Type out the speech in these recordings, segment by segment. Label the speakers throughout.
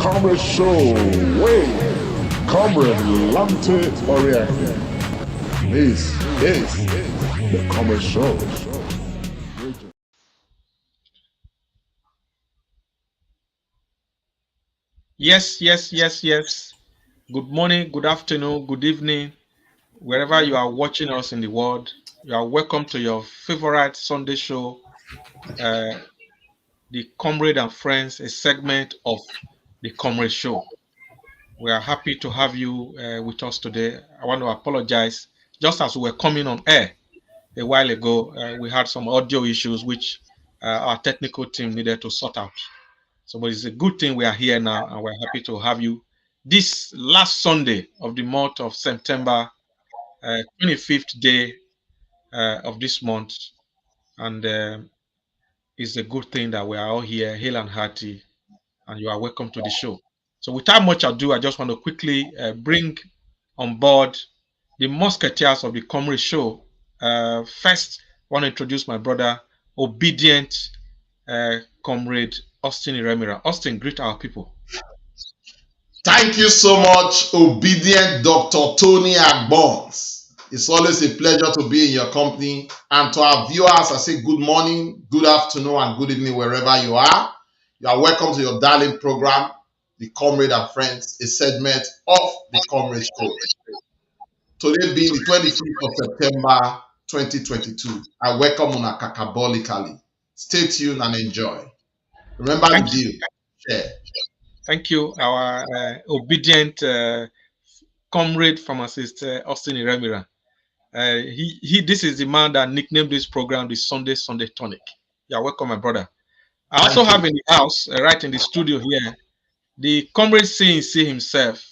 Speaker 1: Comrade Show with Comrade Lante Oriaki. This is the Comrade Show.
Speaker 2: Yes. Good morning, good afternoon, good evening, wherever you are watching us in the world. You are welcome to your favorite Sunday show, the Comrade and Friends, a segment of the Comrade Show. We are happy to have you with us today. I want to apologize. Just as we were coming on air a while ago, we had some audio issues which our technical team needed to sort out. So, but it's a good thing we are here now, and we're happy to have you this last Sunday of the month of September, 25th day of this month. And it's a good thing that we are all here, hale and hearty, and you are welcome to the show. So, without much ado, I just want to quickly bring on board the musketeers of the Comrade Show. First, I want to introduce my brother, obedient Comrade Austin Iremira. Austin, greet our people.
Speaker 3: Thank you so much, obedient Dr. Tony Agbons. It's always a pleasure to be in your company. And to our viewers, I say good morning, good afternoon, and good evening wherever you are. You are welcome to your darling program, The Comrade and Friends, a segment of the Comrade Show. Today being the 25th of September 2022, I welcome una cacabolically. Stay tuned and enjoy. Remember the deal. Share.
Speaker 2: Thank you, our obedient comrade pharmacist Austin Iremira. This is the man that nicknamed this program the Sunday Tonic. Yeah, welcome, my brother. I also have in the house, right in the studio here, the comrade CNC himself,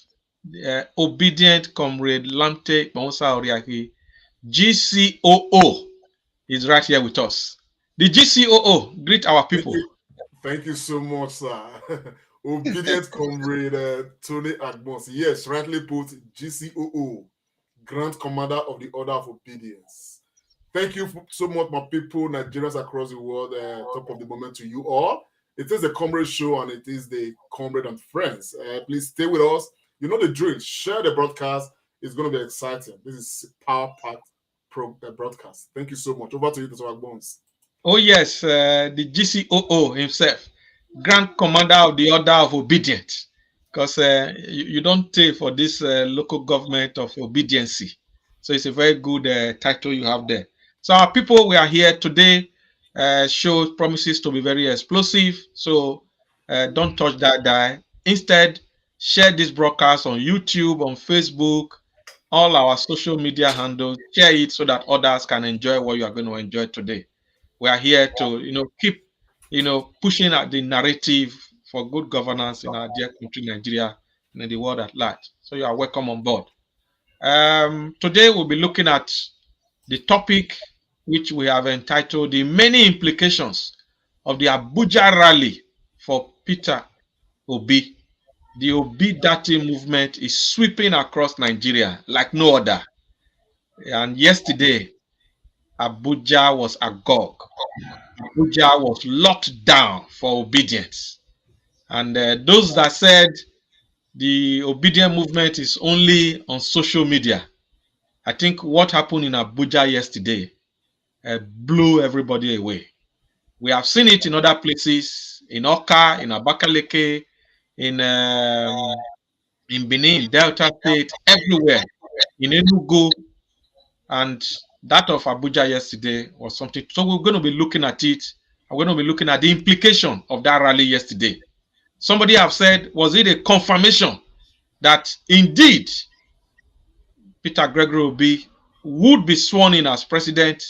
Speaker 2: obedient comrade Lante Bonsa Oriaki, GCOO, is right here with us. The GCOO, greet our people.
Speaker 4: Thank you so much, sir. Obedient comrade Tony Agbons. Yes, rightly put, GCOO, Grand Commander of the Order of Obedience. Thank you so much, my people, Nigerians across the world. Top of the moment to you all. It is the Comrade Show and it is the Comrade and Friends. Please stay with us. You know the drill. Share the broadcast. It's going to be exciting. This is power-packed broadcast. Thank you so much. Over to you, Dr. Agbons.
Speaker 2: Oh yes, the GCOO himself, Grand Commander of the Order of Obedience, because you don't take for this local government of obediency. So it's a very good title you have there. So our people, we are here today. Show promises to be very explosive. So don't touch that die. Instead, share this broadcast on YouTube, on Facebook, all our social media handles. Share it so that others can enjoy what you are going to enjoy today. We are here to, keep, pushing at the narrative for good governance in our dear country, Nigeria, and in the world at large. So you are welcome on board. Today we'll be looking at the topic which we have entitled the many implications of the Abuja rally for Peter Obi. The Obi Dati movement is sweeping across Nigeria like no other. And yesterday, Abuja was agog. Abuja was locked down for obedience. And those that said the obedient movement is only on social media, I think what happened in Abuja yesterday blew everybody away. We have seen it in other places, in Oka, in Abakaleke, in Benin, Delta State, everywhere, in Enugu, and that of Abuja yesterday was something. So we're going to be looking at it. We're going to be looking at the implication of that rally yesterday. Somebody have said, was it a confirmation that indeed Peter Gregory Obi would be sworn in as president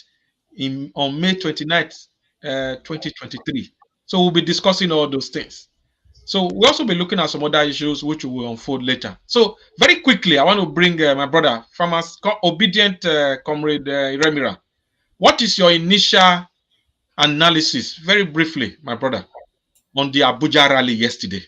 Speaker 2: on May 29th, 2023. So we'll be discussing all those things. So we'll also be looking at some other issues which we will unfold later. So very quickly, I want to bring my brother, obedient comrade Iremira. What is your initial analysis, very briefly, my brother, on the Abuja rally yesterday?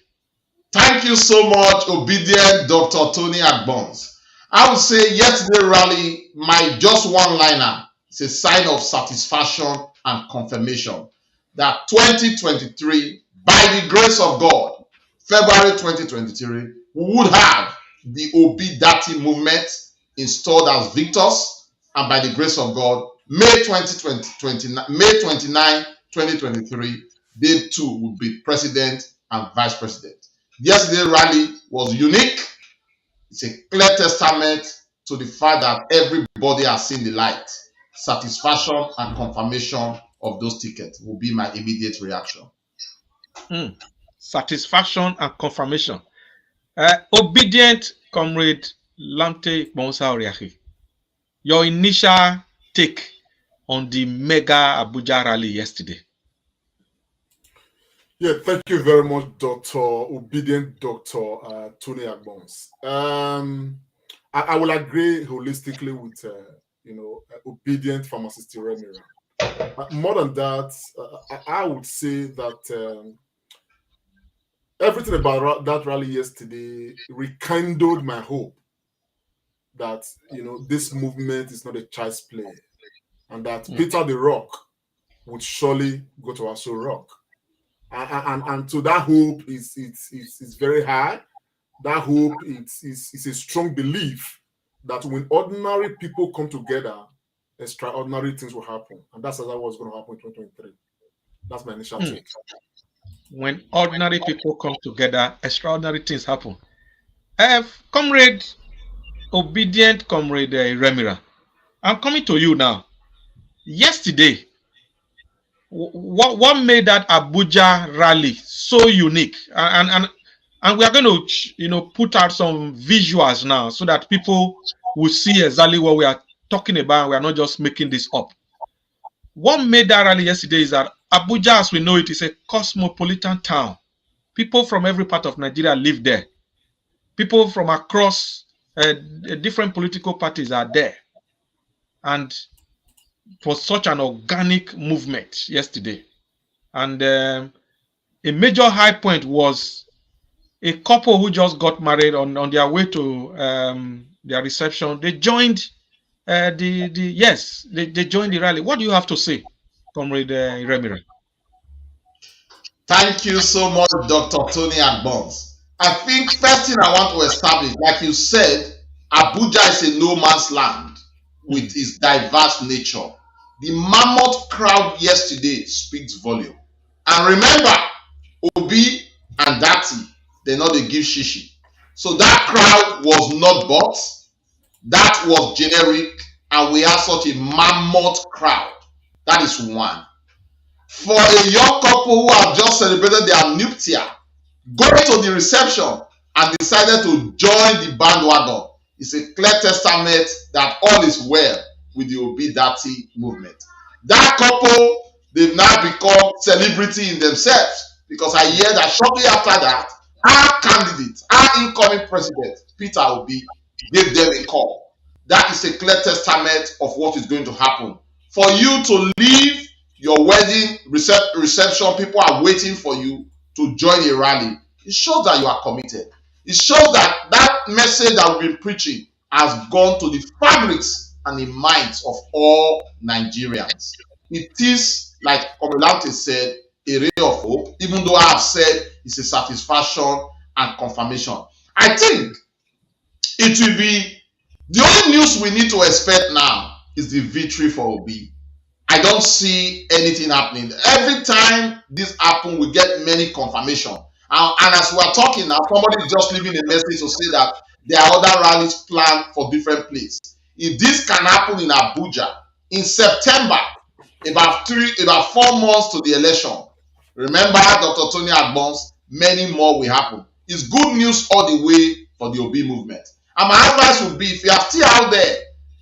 Speaker 3: Thank you so much, obedient Dr. Tony Agbons. I would say yesterday's rally, my just one-liner, is a sign of satisfaction and confirmation that 2023, by the grace of God, February 2023, we would have the Obi Dati movement installed as victors, and by the grace of God, May 29, 2023, they too will be president and vice president. Yesterday's rally was unique. It's a clear testament to the fact that everybody has seen the light. Satisfaction and confirmation of those tickets will be my immediate reaction.
Speaker 2: Satisfaction and confirmation. Obedient Comrade Lamte Bonsa Oriahi, your initial take on the mega Abuja rally yesterday.
Speaker 4: Yeah, thank you very much, Dr. Obedient Dr. Tony Agbons. I will agree holistically with obedient pharmacist Remira. More than that, I would say that everything about that rally yesterday rekindled my hope that this movement is not a child's play, and that Peter the Rock would surely go to Aso Rock. And so that hope is very high. That hope is a strong belief that when ordinary people come together, extraordinary things will happen. And that's what's going to happen in 2023. That's my initial take.
Speaker 2: When ordinary people come together, extraordinary things happen. Comrade Obedient Comrade Remira, I'm coming to you now. Yesterday, what made that Abuja rally so unique? And we are going to put out some visuals now so that people will see exactly what we are talking about. We are not just making this up. What made that rally yesterday is that Abuja, as we know it, is a cosmopolitan town. People from every part of Nigeria live there. People from across different political parties are there. And for such an organic movement yesterday. And a major high point was a couple who just got married on their way to their reception. They joined they joined the rally. What do you have to say, Comrade Remira?
Speaker 3: Thank you so much, Dr. Tony Agbons. I think first thing I want to establish, like you said, Abuja is a no man's land with its diverse nature. The mammoth crowd yesterday speaks volume. And remember, Obi and Dati, they know they give shishi. So that crowd was not bought. That was generic. And we have such a mammoth crowd. That is one. For a young couple who have just celebrated their nuptial, going to the reception and decided to join the bandwagon is a clear testament that all is well with the Obi Dati movement. That couple, they've now become celebrity in themselves, because I hear that shortly after that, our candidate, our incoming president, Peter Obi, gave them a call. That is a clear testament of what is going to happen. For you to leave your wedding reception, people are waiting for you to join a rally. It shows that you are committed. It shows that that message that we've been preaching has gone to the fabrics and the minds of all Nigerians. It is, like Komolante said, a ray of hope, even though I have said it's a satisfaction and confirmation. I think it will be the only news we need to expect now is the victory for Obi. I don't see anything happening. Every time this happens, we get many confirmation. And as we're talking now, somebody is just leaving a message to say that there are other rallies planned for different places. If this can happen in Abuja in September, about 4 months to the election, remember Dr. Tony Agbons, many more will happen. It's good news all the way for the Obi movement. And my advice would be, if you are still out there,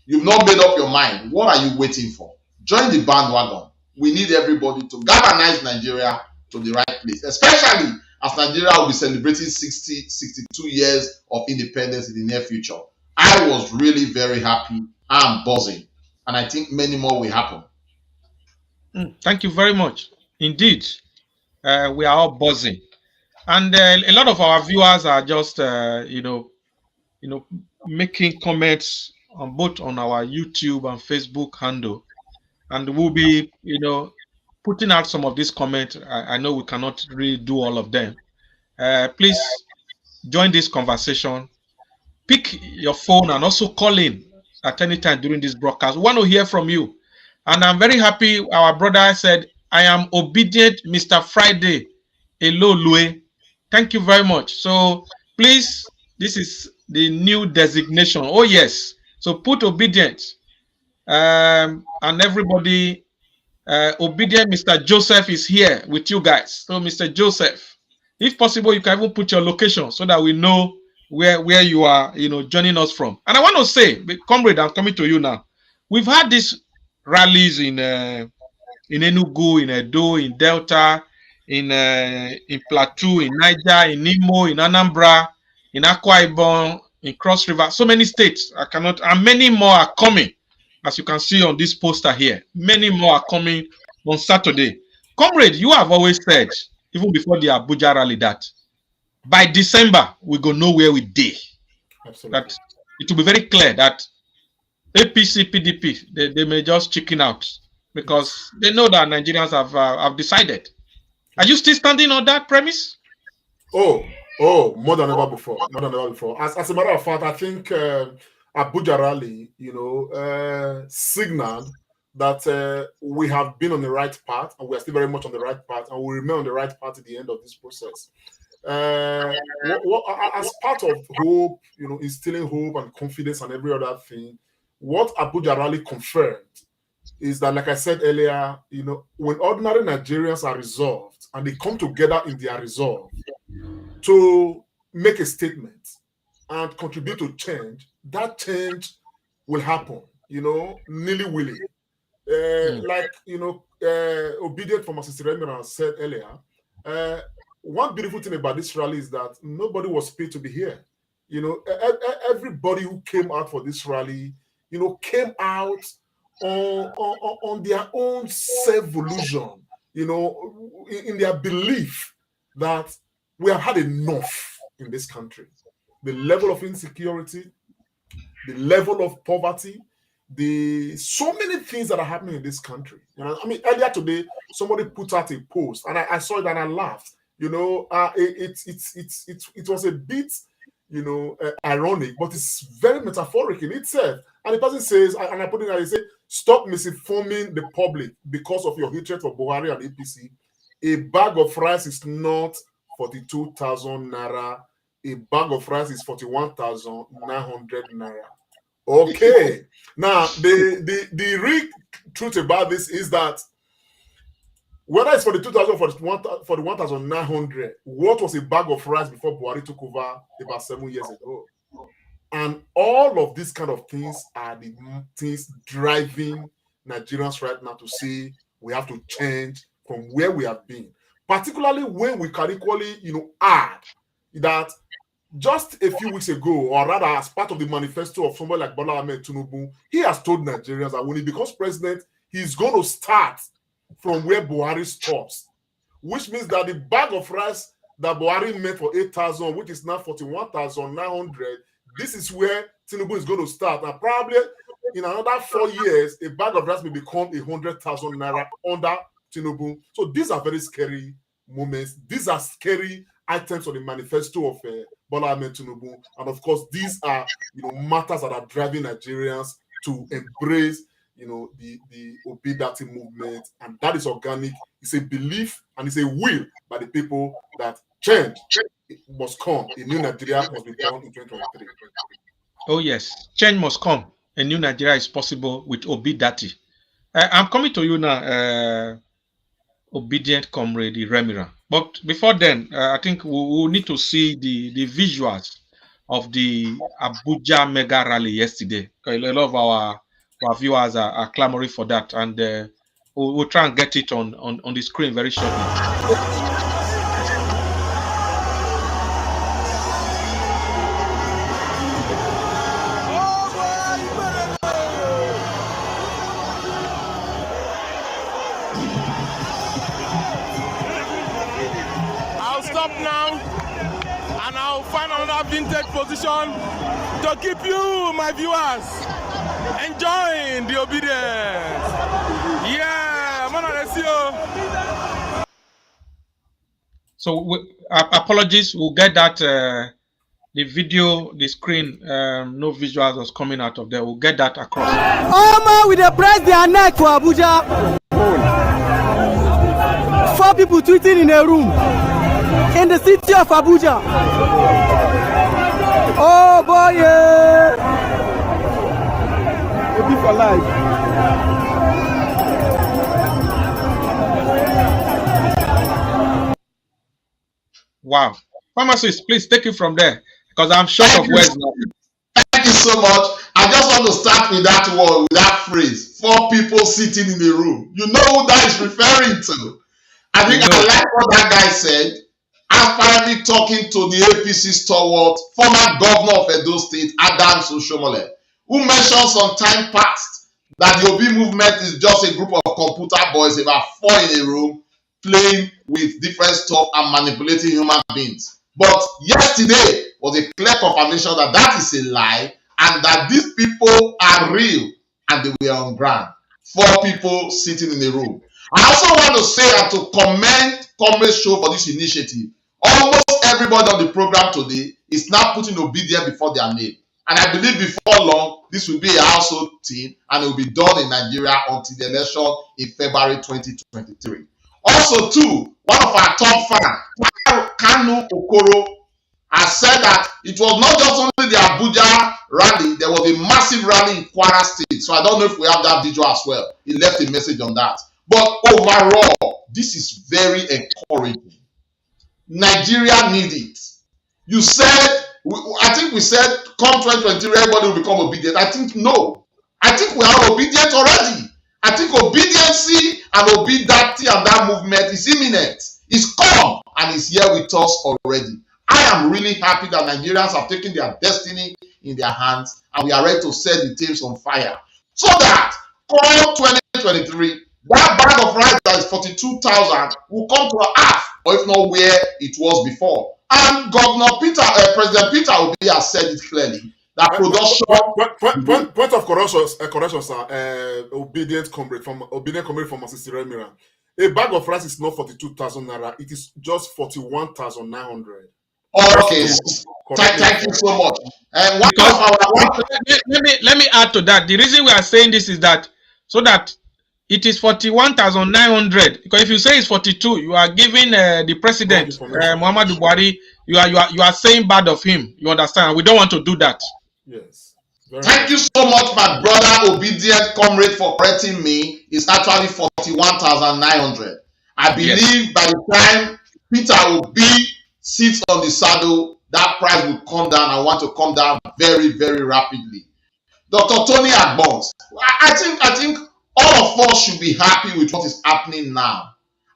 Speaker 3: you've not made up your mind, what are you waiting for? Join the bandwagon. We need everybody to galvanize Nigeria to the right place, especially as Nigeria will be celebrating 62 years of independence in the near future. I was really very happy. I'm buzzing. And I think many more will happen.
Speaker 2: Thank you very much. Indeed, we are all buzzing. And a lot of our viewers are just, making comments on both on our YouTube and Facebook handle. And we'll be, putting out some of these comments. I know we cannot really do all of them. Please join this conversation. Pick your phone and also call in at any time during this broadcast. We want to hear from you. And I'm very happy our brother said, I am obedient, Mr. Friday. Hello, Louis. Thank you very much. So please, this is the new designation. Oh, yes. So put obedient. And everybody, obedient Mr. Joseph is here with you guys. So Mr. Joseph, if possible, you can even put your location so that we know where you are, joining us from. And I want to say, comrade, I'm coming to you now. We've had these rallies in Enugu, in Edo, in Delta, in Plateau, in Niger, in Imo, in Anambra, in Akwa Ibom, in Cross River, so many states. And many more are coming, as you can see on this poster here. Many more are coming on Saturday. Comrade, you have always said, even before the Abuja rally, that by December, we go know where we did.
Speaker 4: Absolutely.
Speaker 2: That it will be very clear that APC, PDP, they may just chicken out because they know that Nigerians have decided. Are you still standing on that premise?
Speaker 4: Oh, more than ever before. More than ever before. As a matter of fact, I think Abuja rally, signaled that we have been on the right path, and we are still very much on the right path, and we remain on the right path at the end of this process. As part of hope, instilling hope and confidence and every other thing, what Abuja rally confirmed is that, like I said earlier, when ordinary Nigerians are resolved and they come together in their resolve to make a statement and contribute to change, that change will happen, nilly-willy. Obedient from Assistant Remira said earlier, one beautiful thing about this rally is that nobody was paid to be here. Everybody who came out for this rally, came out on their own self-volition, in their belief that we have had enough in this country. The level of insecurity, the level of poverty, so many things that are happening in this country. Earlier today, somebody put out a post, and I saw it and I laughed. It was a bit, ironic, but it's very metaphoric in itself. And the person says, and I put it there, he said, stop misinforming the public because of your hatred for Buhari and APC. A bag of rice is not 42,000 naira. A bag of rice is 41,900 naira. Okay. Now, the real truth about this is that whether it's for the 2,000 for the 1,900, what was a bag of rice before Buhari took over about 7 years ago? And all of these kind of things are the things driving Nigerians right now to say we have to change from where we have been. Particularly when we can equally, add that just a few weeks ago, or rather as part of the manifesto of somebody like Bola Ahmed Tinubu, he has told Nigerians that when he becomes president, he's going to start from where Buhari stops, which means that the bag of rice that Buhari made for 8,000, which is now 41,900, this is where Tinubu is going to start. And probably in another 4 years, a bag of rice may become 100,000 naira under Tinubu. So these are very scary moments. These are scary items on the manifesto of Bola Ahmed Tinubu. And of course, these are matters that are driving Nigerians to embrace the Obedati movement, and that is organic. It's a belief and it's a will by the people that change must come. A new Nigeria must be born in 2023.
Speaker 2: Oh yes, change must come. A new Nigeria is possible with Obedati. I'm coming to you now, obedient comrade Remira. But before then, I think we'll need to see the visuals of the Abuja mega rally yesterday. A lot of our viewers are clamoring for that, and we'll try and get it on the screen very shortly.
Speaker 5: I'll stop now, and I'll find another vintage position to keep you, my viewers, enjoying the obedience. Yeah, man, let's see you.
Speaker 2: So apologies, we'll get that the video, the screen, no visuals was coming out of there. We'll get that across.
Speaker 6: Oh man, we dey press their neck for Abuja. 4 people tweeting in a room in the city of Abuja. Oh boy, yeah. Obi for life.
Speaker 2: Wow. Pharmacist, please take it from there because I'm short of words now.
Speaker 3: Thank you so much. I just want to start with that word, with that phrase. 4 people sitting in a room. You know who that is referring to. I think I like what that guy said. Apparently talking to the APC stalwart, former governor of Edo State, Adams Oshomole, who mentioned some time past that the Obi movement is just a group of computer boys, about 4 in a room, playing with different stuff and manipulating human beings. But yesterday was a clear confirmation that that is a lie and that these people are real and they were on ground. 4 people sitting in a room. I also want to say and to commend Comrade Show for this initiative. Almost everybody on the program today is now putting obedience before their name. And I believe before long, this will be a household thing and it will be done in Nigeria until the election in February 2023. Also, too, one of our top fans, Kanu Okoro, has said that it was not just only the Abuja rally, there was a massive rally in Kwara State. So I don't know if we have that video as well. He left a message on that. But overall, this is very encouraging. Nigeria needs it. You said, I think we said, come 2023, everybody will become obedient. I think no. I think we are obedient already. I think obedience and obedience and that movement is imminent. It's come and it's here with us already. I am really happy that Nigerians have taken their destiny in their hands and we are ready to set the tables on fire. So that come 2023, that bag of rice that is 42,000 will come to half, or if not where it was before. And Governor Peter, President Peter Obi has said it clearly that production.
Speaker 4: Point of correction, sir. Obedient comrade from Assistant Remira. A bag of rice is not 42,000 naira. It is just 41,900.
Speaker 3: Oh, okay. Thank you so much.
Speaker 2: Let me add to that. The reason we are saying this is that so that it is 41,900. Because if you say it's 42, you are giving the president Muhammadu Buhari. You are saying bad of him. You understand? We don't want to do that.
Speaker 4: Yes.
Speaker 3: Thank you so much, my brother, obedient comrade, for correcting me. It's actually 41,900. I believe by the time Peter Obi sits on the saddle, that price will come down. I want to come down very, very rapidly. Dr. Tony Agbons, I think all of us should be happy with what is happening now.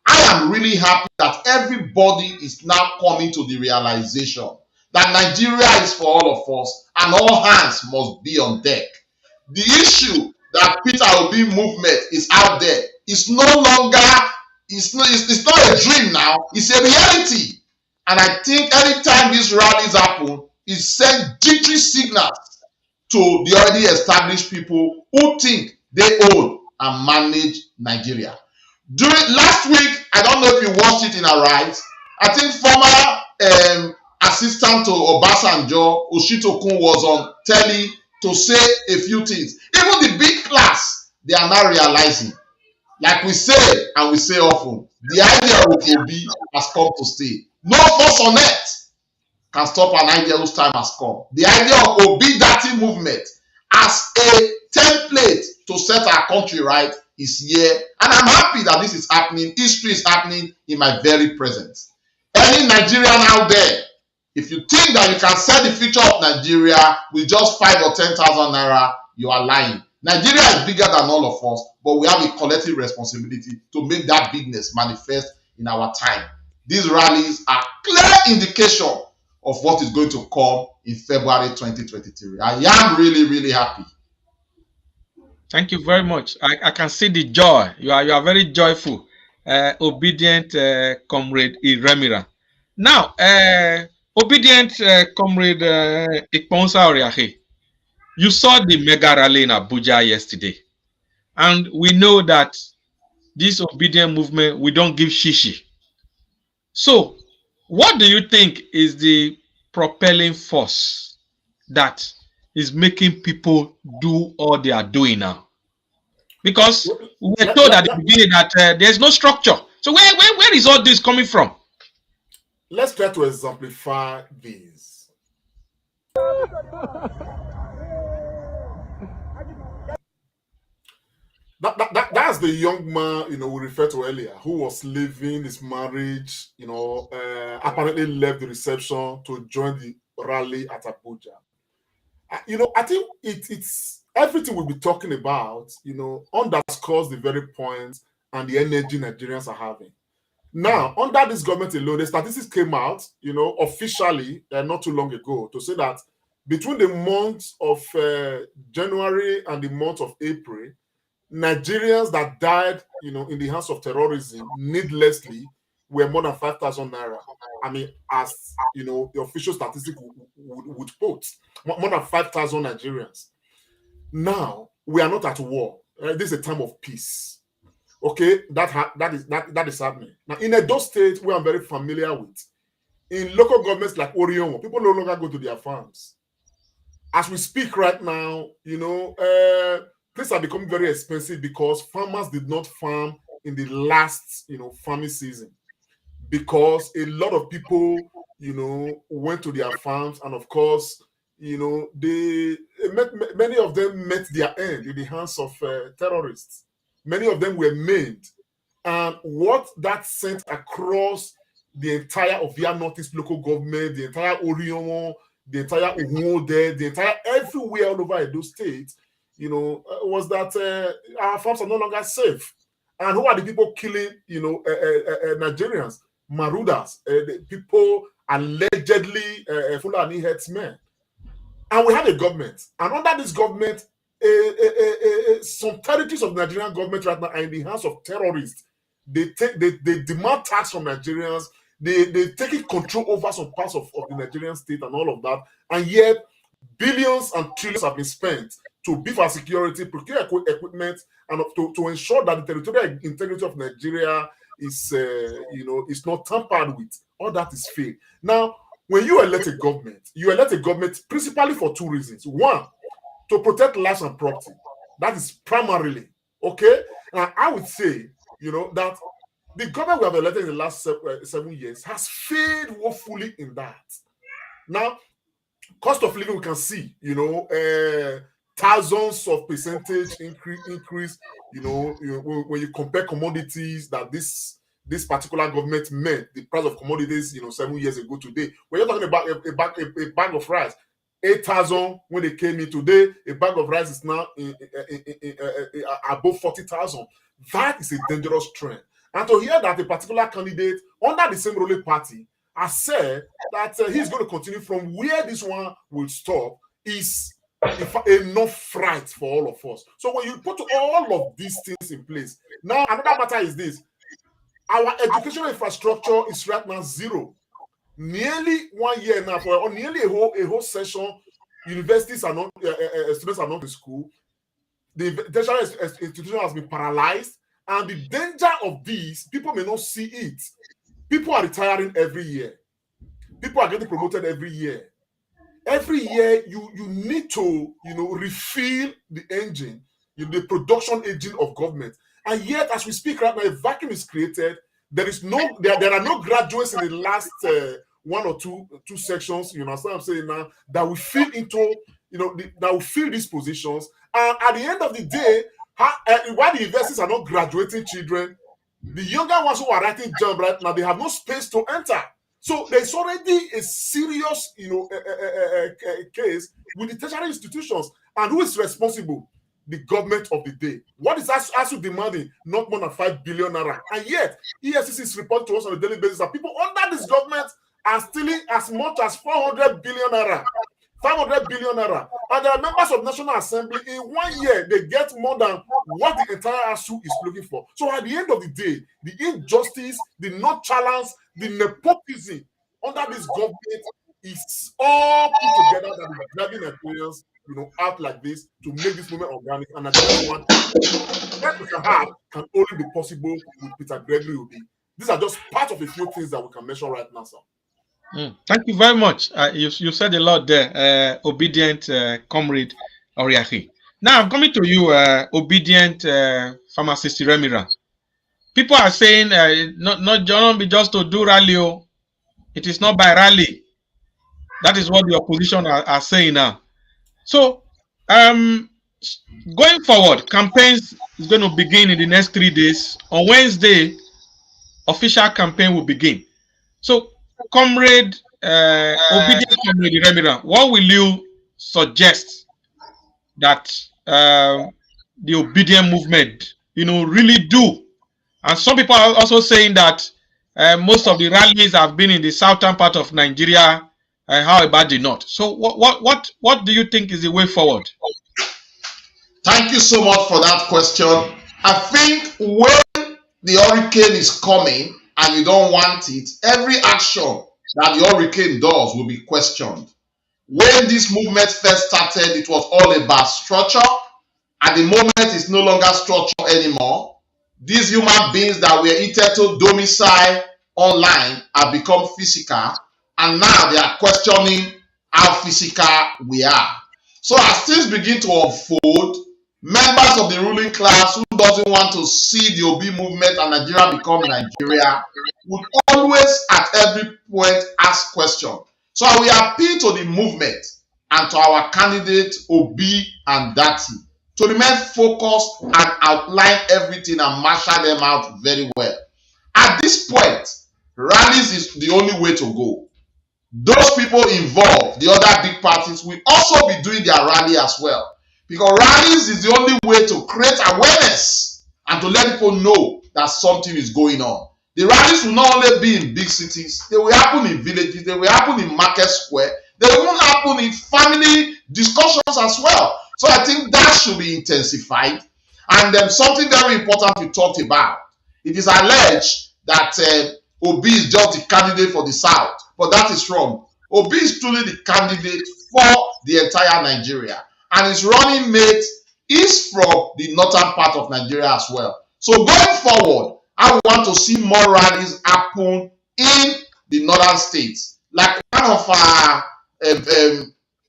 Speaker 3: I am really happy that everybody is now coming to the realization that Nigeria is for all of us and all hands must be on deck. The issue that Peter Obi movement is out there is no longer, it's not a dream now, it's a reality. And I think anytime these rallies happen, it sends jittery signals to the already established people who think they own and manage Nigeria. During last week, I don't know if you watched it in Rallies, I think former assistant to Obasanjo, Oshitokun, was on telly to say a few things. Even the big class, they are now realizing, like we say and we say often, the idea of Obi has come to stay. No force on earth can stop an idea whose time has come. The idea of Obi Dati movement as a template to set our country right is here. And I'm happy that this is happening. History is happening in my very presence. Any Nigerian out there, if you think that you can set the future of Nigeria with just 5 or 10,000 naira, you are lying. Nigeria is bigger than all of us, but we have a collective responsibility to make that bigness manifest in our time. These rallies are clear indication of what is going to come in February 2023. I am really, really happy.
Speaker 2: Thank you very much. I can see the joy. You are very joyful, obedient comrade Iremira. Now, obedient comrade Ikponsa Oriahe, you saw the mega rally in Abuja yesterday, and we know that this obedient movement, we don't give shishi. So, What do you think is the propelling force that is making people do all they are doing now? Because we were told at the beginning that there's no structure. So where is all this coming from?
Speaker 4: Let's try to exemplify this. That's the young man, we referred to earlier, who was leaving his marriage, apparently left the reception to join the rally at Abuja. I think it's everything we'll be talking about, underscores the very point and the energy Nigerians are having. Now, under this government alone, the statistics came out, officially not too long ago to say that between the months of January and the month of April, Nigerians that died, in the hands of terrorism needlessly were more than 5,000 naira. I mean, as the official statistic would quote, more than 5,000 Nigerians. Now we are not at war. This is a time of peace. Okay, that is happening. Now in Edo State, where I'm very familiar with, in local governments like Orion, people no longer go to their farms. As we speak right now, things are becoming very expensive because farmers did not farm in the last, farming season, because a lot of people, went to their farms, and of course, many of them met their end in the hands of terrorists. Many of them were maimed, and what that sent across the entire Ovia Northeast local government, the entire Orion, the entire Uhode, the entire everywhere all over Edo State, was that our farms are no longer safe. And who are the people killing, Nigerians? Marauders, the people allegedly Fulani headsmen. And we have a government. And under this government, some territories of the Nigerian government right now are in the hands of terrorists. They demand tax from Nigerians. They take control over some parts of the Nigerian state and all of that. And yet, billions and trillions have been spent to beef our security, procure equipment, and to ensure that the territorial integrity of Nigeria is not tampered with. All that is failed. Now, when you elect a government principally for two reasons. One, to protect lives and property. That is primarily, okay? And I would say, that the government we have elected in the last 7 years has failed woefully in that. Now, cost of living, we can see, thousands of percentage increase, when you compare commodities that this particular government met, the price of commodities, 7 years ago today. When you're talking about a bag of rice, 8,000 when they came in today, a bag of rice is now above 40,000. That is a dangerous trend. And to hear that a particular candidate under the same ruling party has said that he's going to continue from where this one will stop is enough fright for all of us. So when you put all of these things in place, now another matter is this: our educational infrastructure is right now zero. Nearly 1 year now, or nearly a whole session, universities are not, students are not in school. The tertiary institution has been paralyzed, and the danger of this, people may not see it. People are retiring every year. People are getting promoted every year. Every year, you need to, refill the engine, the production engine of government. And yet, as we speak right now, a vacuum is created. There are no graduates in the last 1 or 2 sections. You understand what I'm saying now? That will fill into, that will fill these positions. And at the end of the day, while the universities are not graduating children, the younger ones who are writing jam right now, they have no space to enter. So there's already a serious, case with the tertiary institutions. And who is responsible? The government of the day. What is ASU demanding? Not more than 5 billion naira. And yet, EFCC is reporting to us on a daily basis that people under this government are stealing as much as 400 billion naira. 500 billion naira. And there are members of National Assembly, in 1 year, they get more than what the entire ASU is looking for. So at the end of the day, the injustice, the nonchalance, the nepotism under this government is all put together that is dragging Nigerians, out like this to make this movement organic. And Nigerians want that we can have can only be possible with Peter Gregory Obi. These are just part of a few things that we can mention right now, sir.
Speaker 2: Thank you very much. You said a lot there, obedient comrade Oriahi. Now I'm coming to you, obedient pharmacist Remira. People are saying not be just to do rally. It is not by rally. That is what the opposition are saying now. So, going forward, campaigns is going to begin in the next 3 days. On Wednesday, official campaign will begin. So, comrade, obedient comrade Remira, what will you suggest that the obedient movement, really do? And some people are also saying that most of the rallies have been in the southern part of Nigeria. How about the north? So, what do you think is the way forward?
Speaker 3: Thank you so much for that question. I think when the hurricane is coming and you don't want it, every action that the hurricane does will be questioned. When this movement first started, it was all about structure. At the moment, it's no longer structure anymore. These human beings that were hitherto domicile online have become physical, and now they are questioning how physical we are. So as things begin to unfold, members of the ruling class who doesn't want to see the Obi movement and Nigeria become Nigeria would always at every point ask questions. So I will appeal to the movement and to our candidates Obi and Dati to remain focused and outline everything and marshal them out very well. At this point, rallies is the only way to go. Those people involved, the other big parties, will also be doing their rally as well. Because rallies is the only way to create awareness and to let people know that something is going on. The rallies will not only be in big cities, they will happen in villages, they will happen in market square, they will happen in family discussions as well. So I think that should be intensified. And then something very important we talked about. It is alleged that Obi is just the candidate for the South, but that is wrong. Obi is truly the candidate for the entire Nigeria. And his running mate is from the northern part of Nigeria as well. So going forward, I want to see more rallies happen in the northern states. Like one of our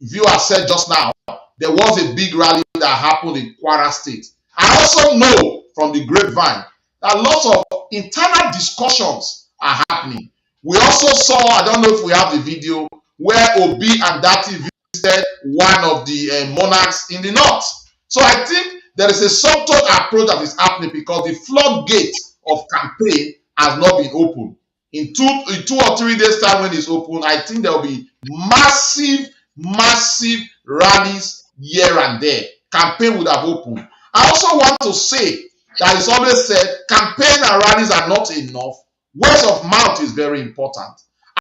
Speaker 3: viewers said just now, there was a big rally that happened in Kwara State. I also know from the grapevine that lots of internal discussions are happening. We also saw, I don't know if we have the video, where Obi and Dati visited one of the monarchs in the north. So I think there is a subtle approach that is happening because the floodgate of campaign has not been opened. In two or 3 days time when it's open, I think there will be massive rallies here and there. Campaign would have opened. I also want to say that it's always said campaign and rallies are not enough. Words of mouth is very important.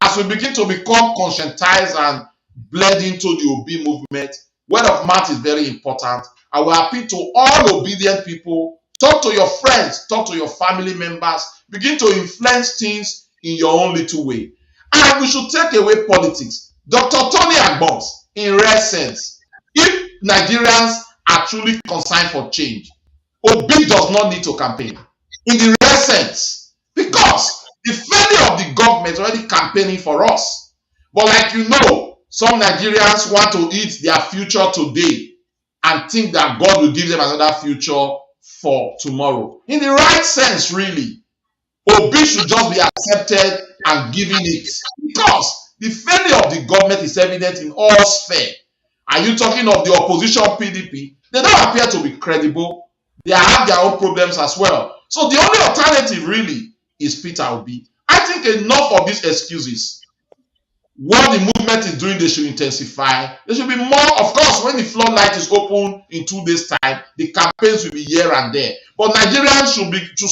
Speaker 3: As we begin to become conscientized and blend into the Obi movement, word of mouth is very important. I will appeal to all obedient people. Talk to your friends, talk to your family members, begin to influence things in your own little way. And we should take away politics. Dr. Tony Agbons, in rare sense, if Nigerians are truly concerned for change, Obi does not need to campaign. In the rare sense, because the failure of the government is already campaigning for us. But like you know, some Nigerians want to eat their future today and think that God will give them another future for tomorrow. In the right sense, really, Obi should just be accepted and given it. Because the failure of the government is evident in all spheres. Are you talking of the opposition PDP? They don't appear to be credible. They have their own problems as well. So the only alternative really is Peter Obi. I think enough of these excuses. What the movement is doing, they should intensify. There should be more. Of course, when the floodlight is open in 2 days' time, the campaigns will be here and there. But Nigerians should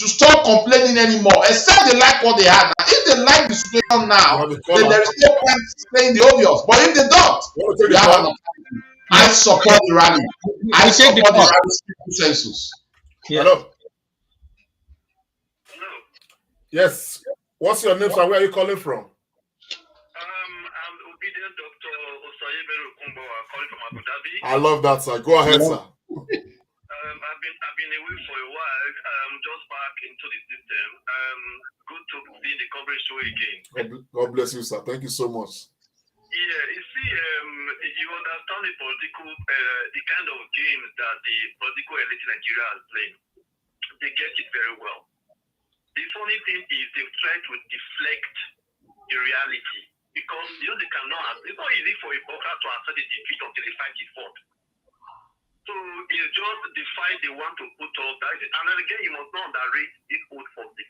Speaker 3: stop complaining anymore, except they like what they have now. If they like the situation now, then there is no point saying the obvious. But if they don't, they have an opportunity. I support the rally. I support the rally consensus.
Speaker 2: Yeah.
Speaker 4: Hello. Yes. What's your name, sir? Where are you calling from?
Speaker 7: I'm obedient Dr. Osayeberu Kumbo, calling from Abu Dhabi.
Speaker 4: I love that, sir. Go ahead, sir.
Speaker 7: I've been away for a while. Just back into the system. Good to be in the coverage show again.
Speaker 4: God bless you, sir. Thank you so much.
Speaker 7: Yeah, you see, you understand the political, the kind of games that the political elite in Nigeria is playing. They get it very well. The funny thing is they try to deflect the reality because they cannot. It's not easy for a boxer to accept the defeat until the fight is fought. So it's just the fight they want to put up. And then again, you must not underrate this old forces.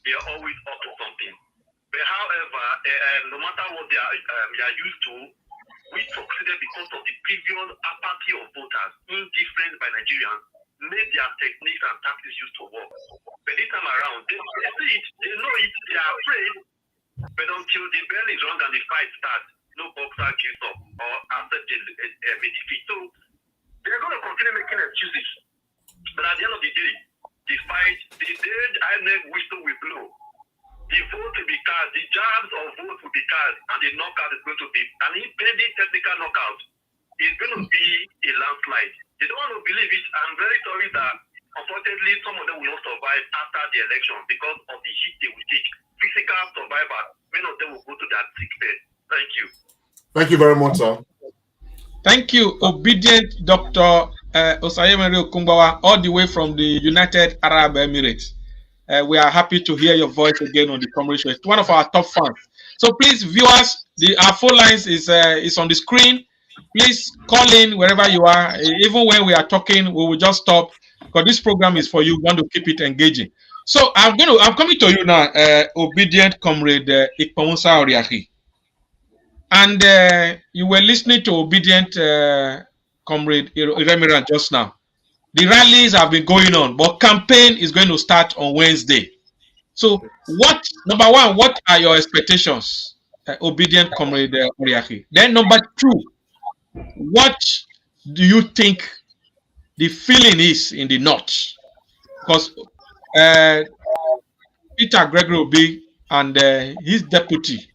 Speaker 7: They are always up to something. But however, no matter what they are used to, we succeeded because of the previous apathy of voters, indifference by Nigerians, made their techniques and tactics used to work. But this time around, they see it, they know it, they are afraid. But until the bell is rung and the fight starts, no boxer gives up or accept a defeat. So they're going to continue making excuses. But at the end of the day, the fight, the day INEC whistle will blow, the vote will be cast, the jabs of vote will be cast, and the knockout is going to be an impending technical knockout. It's going to be a landslide. They don't want to believe it. I'm very sorry that unfortunately some of them will not survive after the election because of the heat they will take. Physical survivors, many of them will go to their sick bed. Thank you. Thank
Speaker 4: you very much, sir.
Speaker 2: Thank you, obedient Dr. Osayemere Okumbawa, all the way from the United Arab Emirates. We are happy to hear your voice again on the conversation. It's one of our top fans. So please, viewers, our phone lines is on the screen. Please call in wherever you are. Even when we are talking, we will just stop because this program is for you. We want to keep it engaging. So I'm coming to you now, obedient comrade Ikpamusa Oriahi. And you were listening to obedient comrade Iremiran just now. The rallies have been going on, but campaign is going to start on Wednesday. So number one, what are your expectations, obedient comrade Oriahi? Then number two, what do you think the feeling is in the north? Because Peter Obi and his deputy,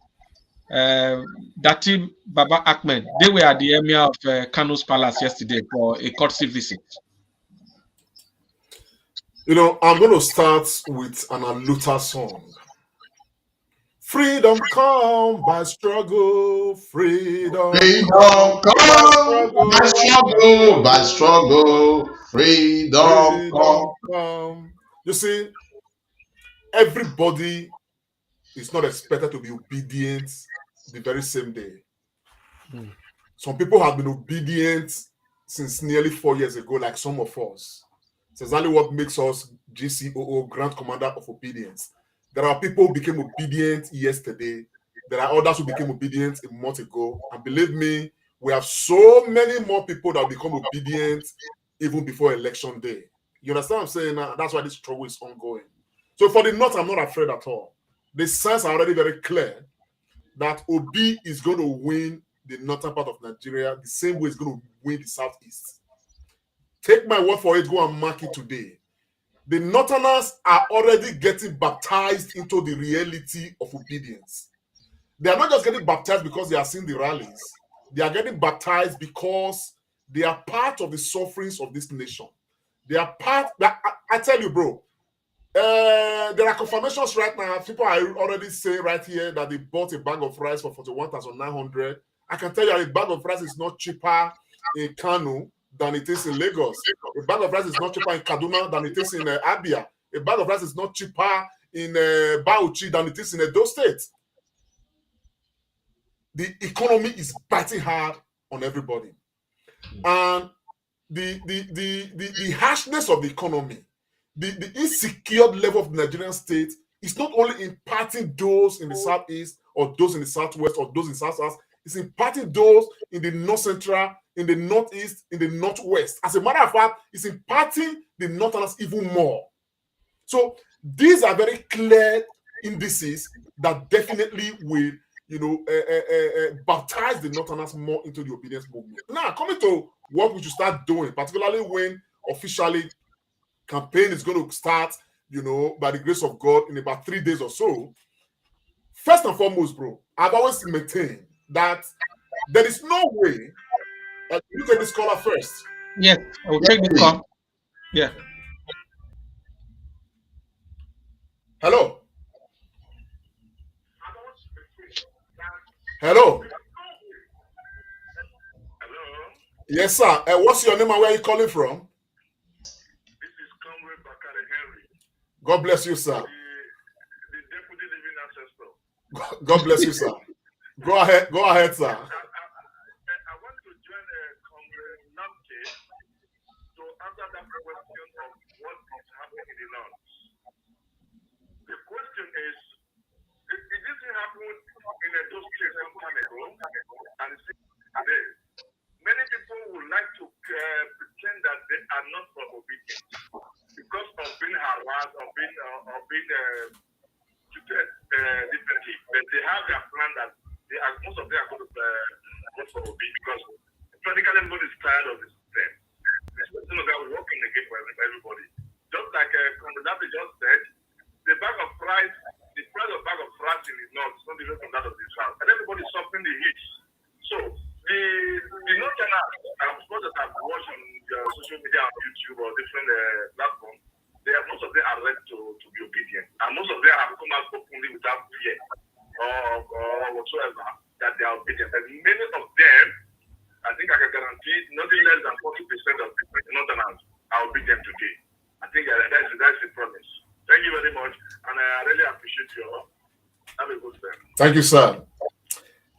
Speaker 2: Dati Baba Ahmed, they were at the emir of Kano's palace yesterday for a courtesy visit.
Speaker 4: I'm going to start with an Aluta song. Freedom come by struggle, freedom
Speaker 3: come by struggle, freedom come.
Speaker 4: You see, everybody is not expected to be obedient the very same day. Some people have been obedient since nearly 4 years ago, like some of us. It's exactly what makes us GCOO, Grand Commander of Obedience. There are people who became obedient yesterday. There are others who became obedient a month ago. And believe me, we have so many more people that become obedient even before election day. You understand what I'm saying? That's why this struggle is ongoing. So for the North, I'm not afraid at all. The signs are already very clear that Obi is going to win the northern part of Nigeria the same way he's going to win the southeast. Take my word for it, go and mark it today. The Northerners are already getting baptized into the reality of obedience. They are not just getting baptized because they are seeing the rallies. They are getting baptized because they are part of the sufferings of this nation. They are part, I tell you, bro, there are confirmations right now. People are already saying right here that they bought a bag of rice for 41,900. I can tell you a bag of rice is not cheaper in Kano than it is in Lagos. A bag of rice is not cheaper in Kaduna than it is in Abia. A bag of rice is not cheaper in Bauchi than it is in Edo State. The economy is biting hard on everybody. And the harshness of the economy, the insecure level of the Nigerian state is not only impacting those in the southeast or those in the southwest or those in the south, it's impacting those in the north central, in the northeast, in the northwest. As a matter of fact, it's impacting the northerners even more. So these are very clear indices that definitely will, baptize the northerners more into the obedience movement. Now, coming to what we should start doing, particularly when officially campaign is going to start, by the grace of God in about 3 days or so. First and foremost, bro, I've always maintained that there is no way. You take this caller first.
Speaker 2: Yes, I will take this call. Yeah.
Speaker 4: Hello. Hello.
Speaker 7: Hello,
Speaker 4: Yes, sir. What's your name and where are you calling from?
Speaker 7: this is Comrade Bakare Henry,
Speaker 4: God bless you, sir.
Speaker 7: the deputy living ancestor.
Speaker 4: God bless you, sir. Go ahead, sir.
Speaker 7: I want to join Comrade Namke to answer that question of what is happening in the north. The question is, did this thing happen in a those states some time ago? And today, many people would like to pretend that they are not for obedience because of being harassed or being treated differently. But they have their plan that most of them are going to vote for Obi because practically everybody is tired of this system. Some of them are working again for everybody. Just like Comrade just said, the price of bag of rice in the north is not different from that of the south, and everybody is suffering the heat. So the northerners, I'm supposed to have watched on social media, on YouTube or different platforms. Most of them are ready to be obedient, and most of them have come out openly without fear or whatsoever that they are obedient. And many of them, I think I can guarantee, nothing less than 40% of the northerners are obedient today. I think that's the promise. Thank you very much, and I really appreciate you all. Have a good day.
Speaker 4: Thank you, sir.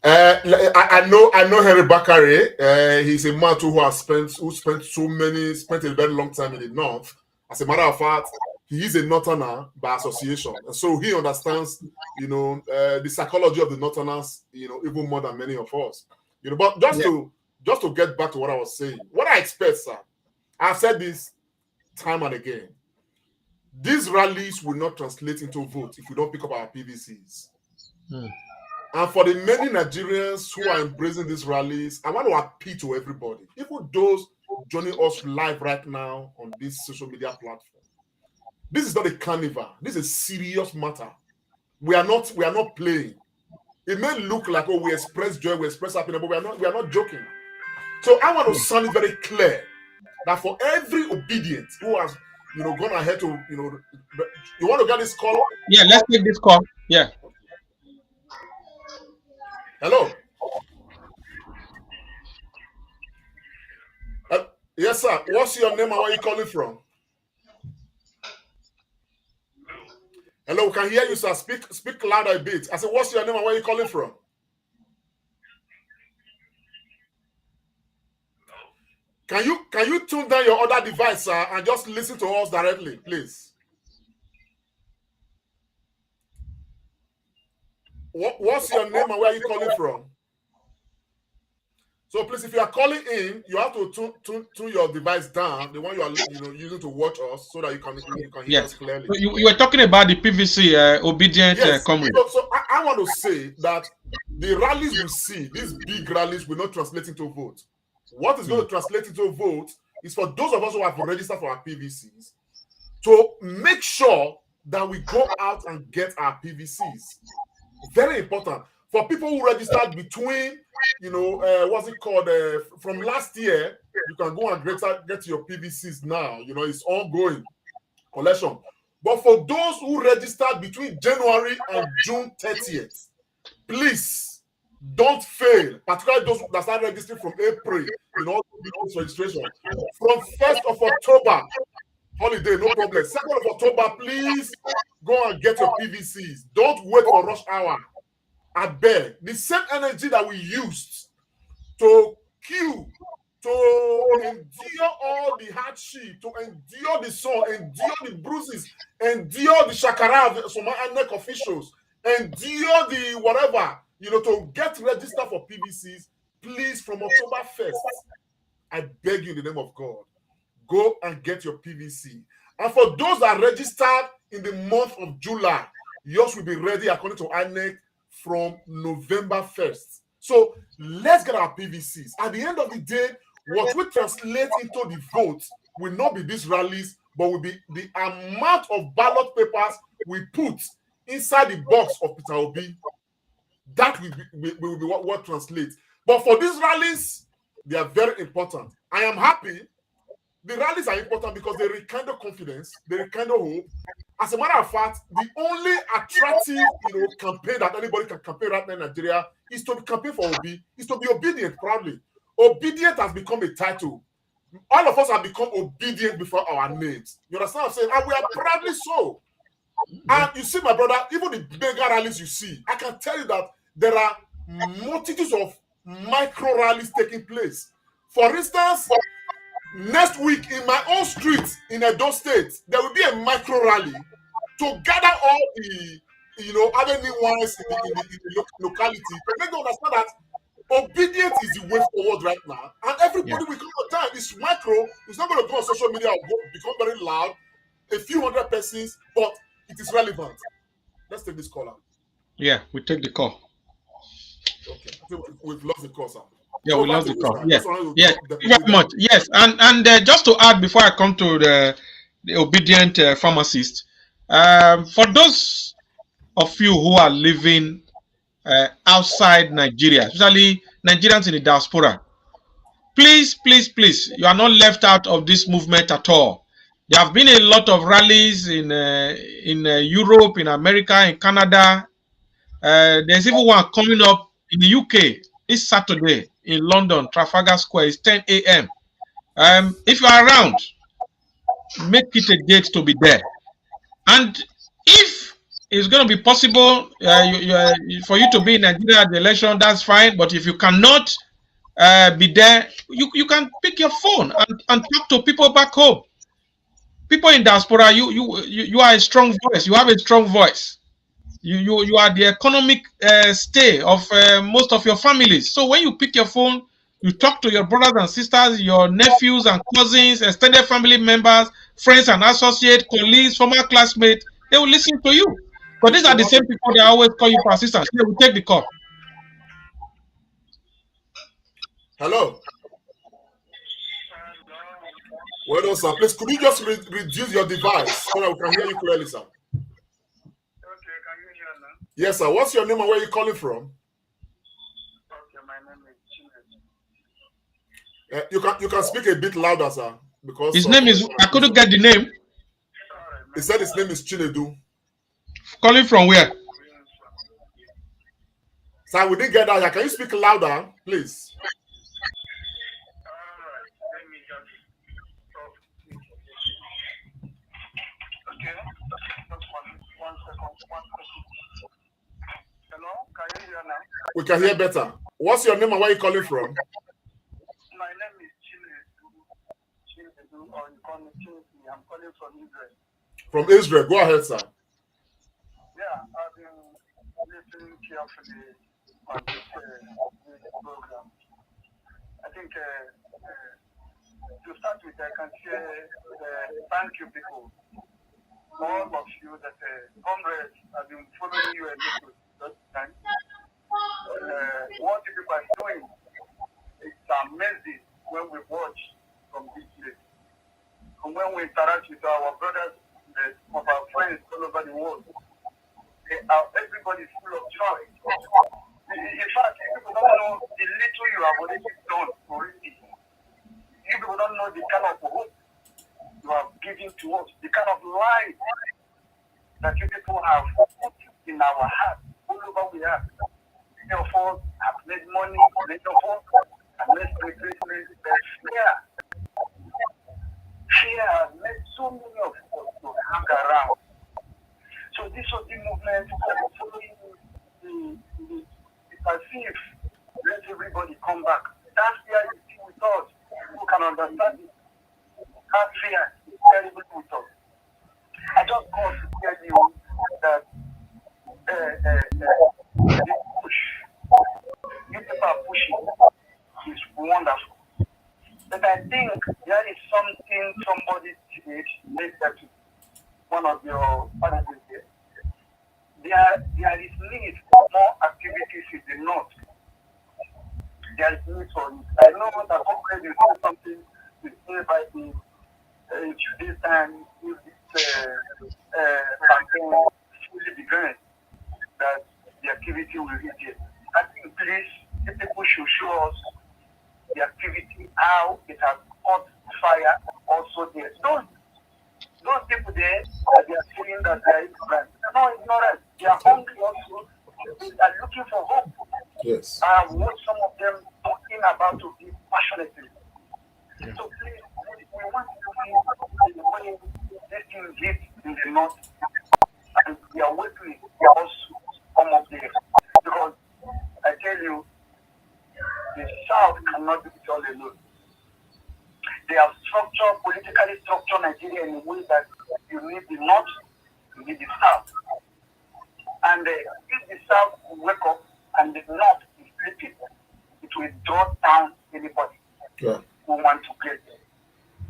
Speaker 4: I know Henry Bakare. He's a man who spent a very long time in the north. As a matter of fact, he is a northerner by association, and so he understands, the psychology of the northerners, even more than many of us. But just to get back to what I was saying, what I expect, sir, I've said this time and again. These rallies will not translate into votes if we don't pick up our PVCs. And for the many Nigerians who are embracing these rallies, I want to appeal to everybody, even those joining us live right now on this social media platform. This is not a carnival. This is a serious matter. We are not playing. It may look like, oh, we express joy, we express happiness, but we are not joking. So I want to sound it very clear that for every obedient who has gone ahead to, you want to get this call?
Speaker 2: Yeah, let's take this call. Yeah.
Speaker 4: Hello. Yes, sir. What's your name and where are you calling from? Hello, we can hear you, sir. Speak louder a bit. I said, what's your name and where are you calling from? Can you tune down your other device, sir, and just listen to us directly, please? What's your name and where are you calling from? So please, if you are calling in, you have to tune your device down, the one you are using to watch us, so that you can hear us clearly.
Speaker 2: So you were talking about the PVC obedient comrade.
Speaker 4: So I want to say that the rallies we see, these big rallies, will not translate into vote. What is going to translate into a vote is for those of us who have registered for our PVCs to make sure that we go out and get our PVCs. Very important. For people who registered between, what's it called, from last year, you can go and get your PVCs now. It's ongoing collection. But for those who registered between January and June 30th, please don't fail, particularly those that start registering from April, registration. From 1st of October, holiday, no problem. 2nd of October, please go and get your PVCs. Don't wait for rush hour. I beg. The same energy that we used to queue, to endure all the hardship, to endure the sun, endure the bruises, endure the shakara of some INEC officials, endure the whatever, to get registered for PVCs, please, from October 1st, I beg you in the name of God, go and get your PVC. And for those that registered in the month of July, yours will be ready according to INEC from November 1st. So let's get our PVCs. At the end of the day, what we translate into the vote will not be these rallies, but will be the amount of ballot papers we put inside the box of Peter Obi. That will be what translates. But for these rallies, they are very important. I am happy the rallies are important because they rekindle confidence, they rekindle hope. As a matter of fact, the only attractive, campaign that anybody can campaign right now in Nigeria is to campaign for Obi, is to be obedient proudly. Obedient has become a title. All of us have become obedient before our names. You understand what I'm saying? And we are proudly so. And you see, my brother, even the mega rallies you see, I can tell you that there are multitudes of micro rallies taking place. For instance, next week in my own street in Edo State, there will be a micro rally to gather all the, avenue ones in the locality to make them understand that obedience is the way forward right now, and everybody will come on time. It's micro. It's not going to go on social media or become very loud, a few hundred persons, but it is relevant. Let's take this caller.
Speaker 2: Yeah, we take the call.
Speaker 4: Okay, I think we've lost the call, sir.
Speaker 2: Yeah, we lost the call.
Speaker 4: Sir.
Speaker 2: Yeah, thank you very much. Yes, and just to add before I come to the obedient pharmacist, for those of you who are living outside Nigeria, especially Nigerians in the diaspora, please, you are not left out of this movement at all. There have been a lot of rallies in Europe, in America, in Canada. There's even one coming up in the UK this Saturday in London, Trafalgar Square. It's 10 a.m. If you are around, make it a date to be there. And if it's going to be possible for you to be in Nigeria at the election, that's fine. But if you cannot be there, you can pick your phone and talk to people back home. People in diaspora, you are a strong voice. You have a strong voice. You are the economic stay of most of your families. So when you pick your phone, you talk to your brothers and sisters, your nephews and cousins, extended family members, friends and associates, colleagues, former classmates. They will listen to you. But these are the same people that always call you for assistance. They will take the call.
Speaker 4: Hello. Well done, sir. Please, could you just reduce your device so that we can hear you clearly, sir? Yes, sir. What's your name and where are you calling from?
Speaker 7: Okay, my name is
Speaker 4: You can speak a bit louder, sir. Because
Speaker 2: his name is, I couldn't get the name.
Speaker 4: He said his name is Chinedu.
Speaker 2: Calling from where?
Speaker 4: Sir, we didn't get that. Can you speak louder, please?
Speaker 7: Okay. One second. Hello, can you hear now?
Speaker 4: We can hear better. What's your name and where are you calling from?
Speaker 7: My name is Chinedu, or you call me Chinedu. I'm calling from Israel.
Speaker 4: From Israel. Go ahead, sir.
Speaker 7: Yeah, I've been listening carefully on this program. I think to start with, I can say thank you, people. All of you that Congress have been following you a little time. What you people are doing, it's amazing when we watch from this place. And when we interact with our brothers, of our friends all over the world, everybody is full of joy. In fact, people don't know the little you have already done already. You people don't know the kind of hope you have given to us, the kind of life that you people have put in our hearts all over we are. Many of us have made money, many of us have made greatness, but fear has made so many of us to hang around. So this was the movement following the perceive, let everybody come back. That's where you see with us, who can understand it. That fear is terrible with us. I just want to tell you that the push, you people are pushing, is wonderful. But I think there is something somebody did later to one of your panelists here. There is need for more activities in the north. There is need for it. I know that already you do something to say by the this time if this campaign fully began, that the activity will reach it. I think please, the people should show us the activity, how it has got
Speaker 8: fire also there. Those people there, they are saying that they are ignorant. No, ignorant. They are hungry also. They are looking for hope.
Speaker 4: Yes.
Speaker 8: I have watched some of them talking about it passionately.
Speaker 2: Yeah.
Speaker 8: So please, we want to see the way this thing hit in the north, and we are waiting for us to come up there. Because I tell you, the South cannot do it all alone. They have politically structured Nigeria in a way that you need the North, you need the South. And if the South will wake up and the North is sleeping, it will draw down anybody who wants to get there.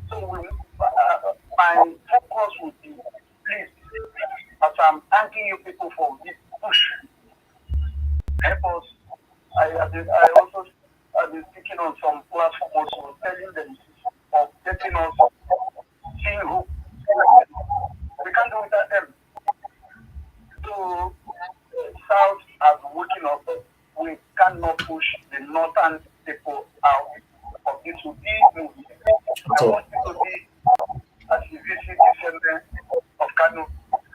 Speaker 8: So my focus would be, please, as I'm thanking you people for this push, help us. I also have been speaking on some platforms also, telling them of getting us seeing who we can't do without them. So South has woken up. We cannot push the northern people out of this big movement. I want it to be as you visit the center of Kano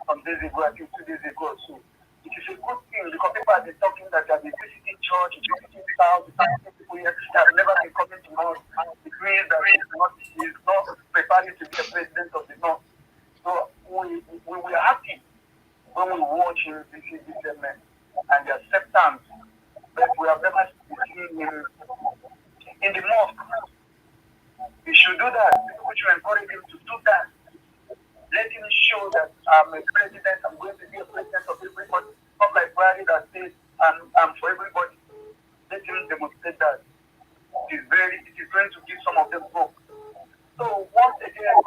Speaker 8: some days ago, I think 2 days ago. So it is a good thing because people have been talking that they have been visiting church, visiting South, people here that have never been coming to North. It means that he is not preparing to be a president of the North. So we were happy when we watch him visit this men and the acceptance, but we have never seen him in the mosque. We should do that. We should encourage him to do that. Let him show that I'm a president, I'm going to be a president of everybody, not like Rallies that says I'm for everybody. Let him demonstrate that. It is going to give some of them hope. So once again, I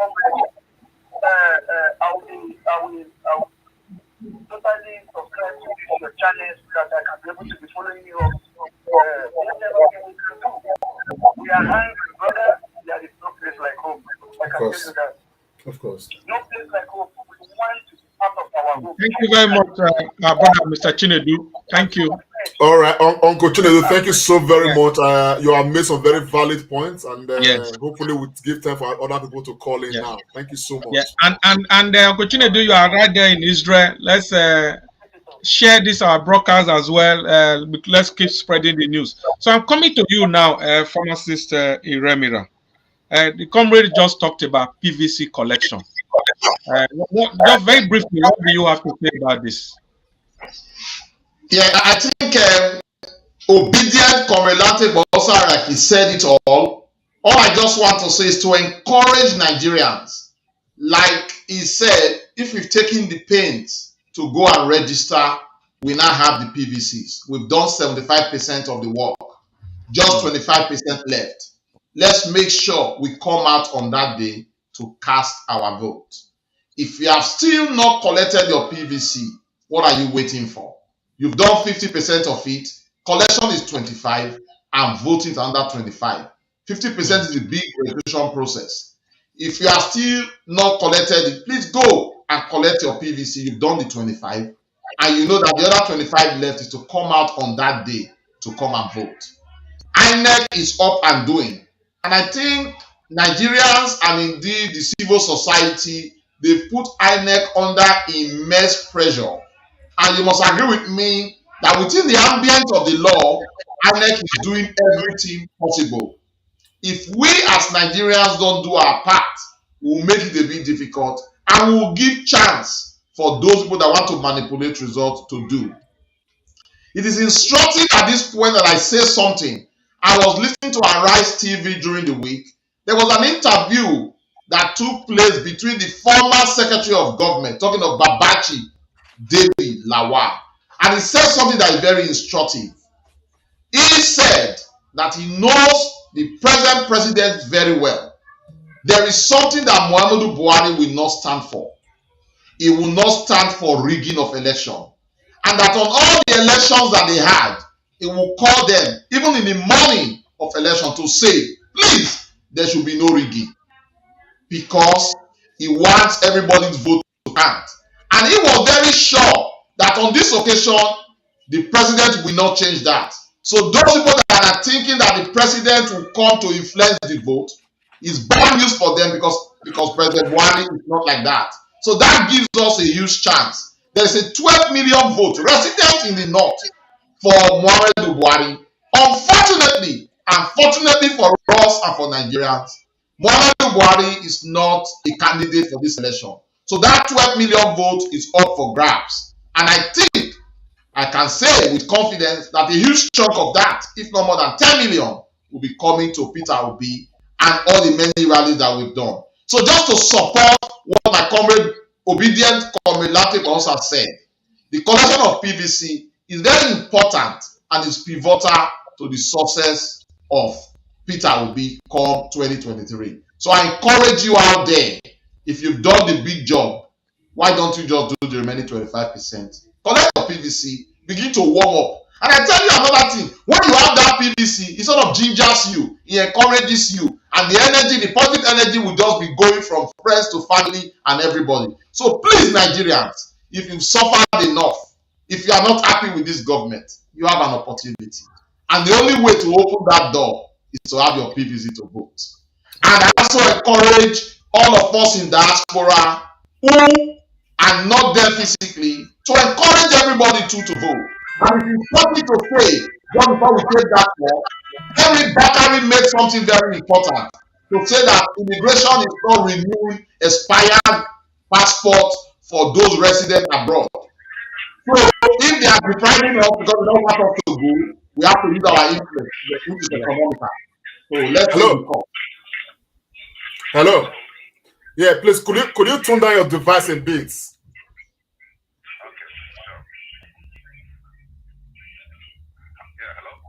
Speaker 8: will totally subscribe to this your channel so that I can be able to be following you up. Whatever we can do. We are hungry, brother. There is no place like home. I can tell you that.
Speaker 4: Of course.
Speaker 8: No place like home. We want to be part of our home.
Speaker 2: Thank you very much, our brother, Mr. Chinedu. Thank you.
Speaker 4: All right, Uncle Chinedu, thank you so very much. You have made some very valid points, and hopefully we'll give time for other people to call in now. Thank you so much.
Speaker 2: Yeah, and Uncle Chinedu, you are right there in Israel. Let's share this our broadcast as well. Let's keep spreading the news. So I'm coming to you now, pharmacist Iremira. The comrade just talked about PVC collection. Just very briefly, what do you have to say about this?
Speaker 3: Yeah, I think obedient Comrade Obasake, like he said it all. All I just want to say is to encourage Nigerians. Like he said, if we've taken the pains to go and register, we now have the PVCs. We've done 75% of the work, just 25% left. Let's make sure we come out on that day to cast our vote. If you have still not collected your PVC, what are you waiting for? You've done 50% of it. Collection is 25 and voting is under 25. 50% is the big registration process. If you are still not collected it, please go and collect your PVC. You've done the 25. And you know that the other 25 left is to come out on that day to come and vote. INEC is up and doing. And I think Nigerians and indeed the civil society, they've put INEC under immense pressure. And you must agree with me that within the ambience of the law, INEC is doing everything possible. If we as Nigerians don't do our part, we'll make it a bit difficult and we'll give chance for those people that want to manipulate results to do. It is instructive at this point that I say something. I was listening to Arise TV during the week. There was an interview that took place between the former Secretary of Government, talking of Babachi, David Lawal, and he said something that is very instructive. He said that he knows the present president very well. There is something that Muhammadu Buhari will not stand for. He will not stand for rigging of election. And that on all the elections that they had, he will call them, even in the morning of election, to say, please, there should be no rigging. Because he wants everybody's vote to count. And he was very sure that on this occasion, the president will not change that. So those people that are thinking that the president will come to influence the vote, It's bad news for them because President Buhari is not like that. So that gives us a huge chance. There's a 12 million vote resident in the north for Muhammadu Buhari. Unfortunately, and fortunately for us and for Nigerians, Muhammadu Buhari is not a candidate for this election. So that 12 million vote is up for grabs. And I think I can say with confidence that a huge chunk of that, if not more than 10 million, will be coming to Peter Obi and all the many rallies that we've done. So just to support what my comrade, obedient comrade Latif also said, the collection of PVC is very important and is pivotal to the success of Peter Obi come 2023. So I encourage you out there, if you've done the big job, why don't you just do the remaining 25%? Collect your PVC, begin to warm up. And I tell you another thing, when you have that PVC, it sort of gingers you, it encourages you, and the energy, the positive energy will just be going from friends to family and everybody. So please, Nigerians, if you've suffered enough, if you are not happy with this government, you have an opportunity. And the only way to open that door is to have your PVC to vote. And I also encourage all of us in diaspora who are not there physically to encourage everybody to vote. And it is something to say, just before we take that call, Henry Bakari made something very important to say that immigration is not renewing expired passports for those residents abroad. So if they are depriving us because we don't want us to go, we have to use our influence, which is economical. So let's take the call.
Speaker 4: Hello. Yeah, please, could you turn down your device a bit?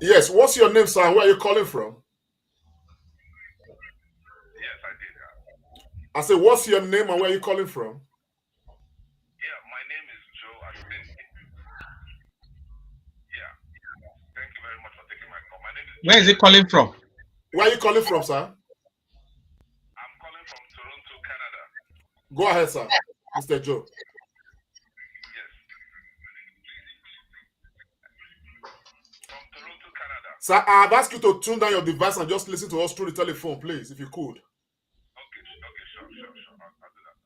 Speaker 4: Yes, what's your name, sir? Where are you calling from?
Speaker 7: Yes, I did.
Speaker 4: I said, what's your name and where are you calling from?
Speaker 7: Yeah, my name is Joe. Yeah, thank you very much for taking my call. My name is.
Speaker 2: Where is it calling from?
Speaker 4: Where are you calling from, sir?
Speaker 7: I'm calling from Toronto, Canada.
Speaker 4: Go ahead, sir, Mr. Joe. Sir, I've asked you to tune down your device and just listen to us through the telephone, please, if you could.
Speaker 7: Okay, sure. I'll do that.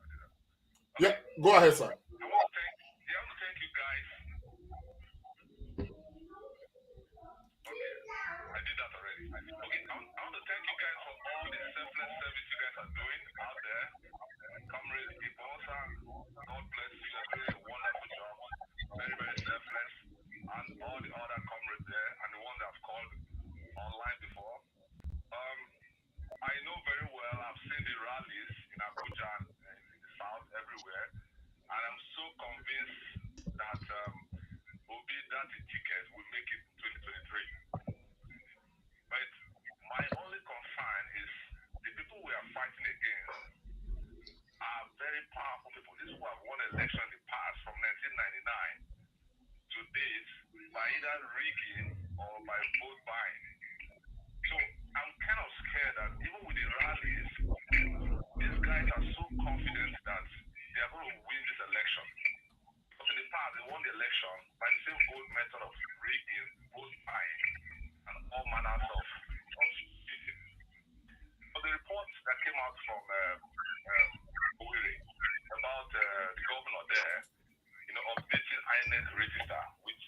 Speaker 7: Okay.
Speaker 4: Yeah, go ahead, sir.
Speaker 7: I want to thank you guys. Okay, I did that already. Okay, I want to thank you guys for all the selfless service you guys are doing out there. Comrade Ibosa, God bless you. You're doing a wonderful job. Very, very selfless. And all the other comrades there and the ones that have called online before. I know very well, I've seen the rallies in Abuja and in the south everywhere, and I'm so convinced that Obi, that ticket will make it 2023. But my only concern is the people we are fighting against are very powerful people. These who have won election in the past from 1999 to date by either rigging or by vote buying. So I'm kind of scared that even with the rallies, these guys are so confident that they are going to win this election. Because in the past, they won the election by the same old method of rigging, vote buying, and all manners of cheating. So the reports that came out from Wiki about the governor there, updating INEC register, which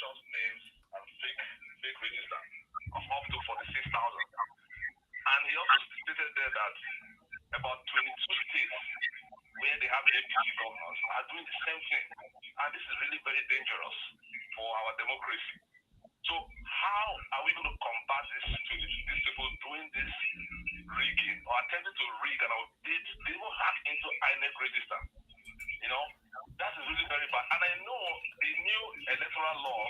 Speaker 7: short names and fake register of up to 46,000. And he also stated there that about 22 states where they have APC governors are doing the same thing. And this is really very dangerous for our democracy. So how are we going to combat these people doing this rigging or attempting to rig and update? They will hack into INEC register. That is really very bad. And I know the new electoral law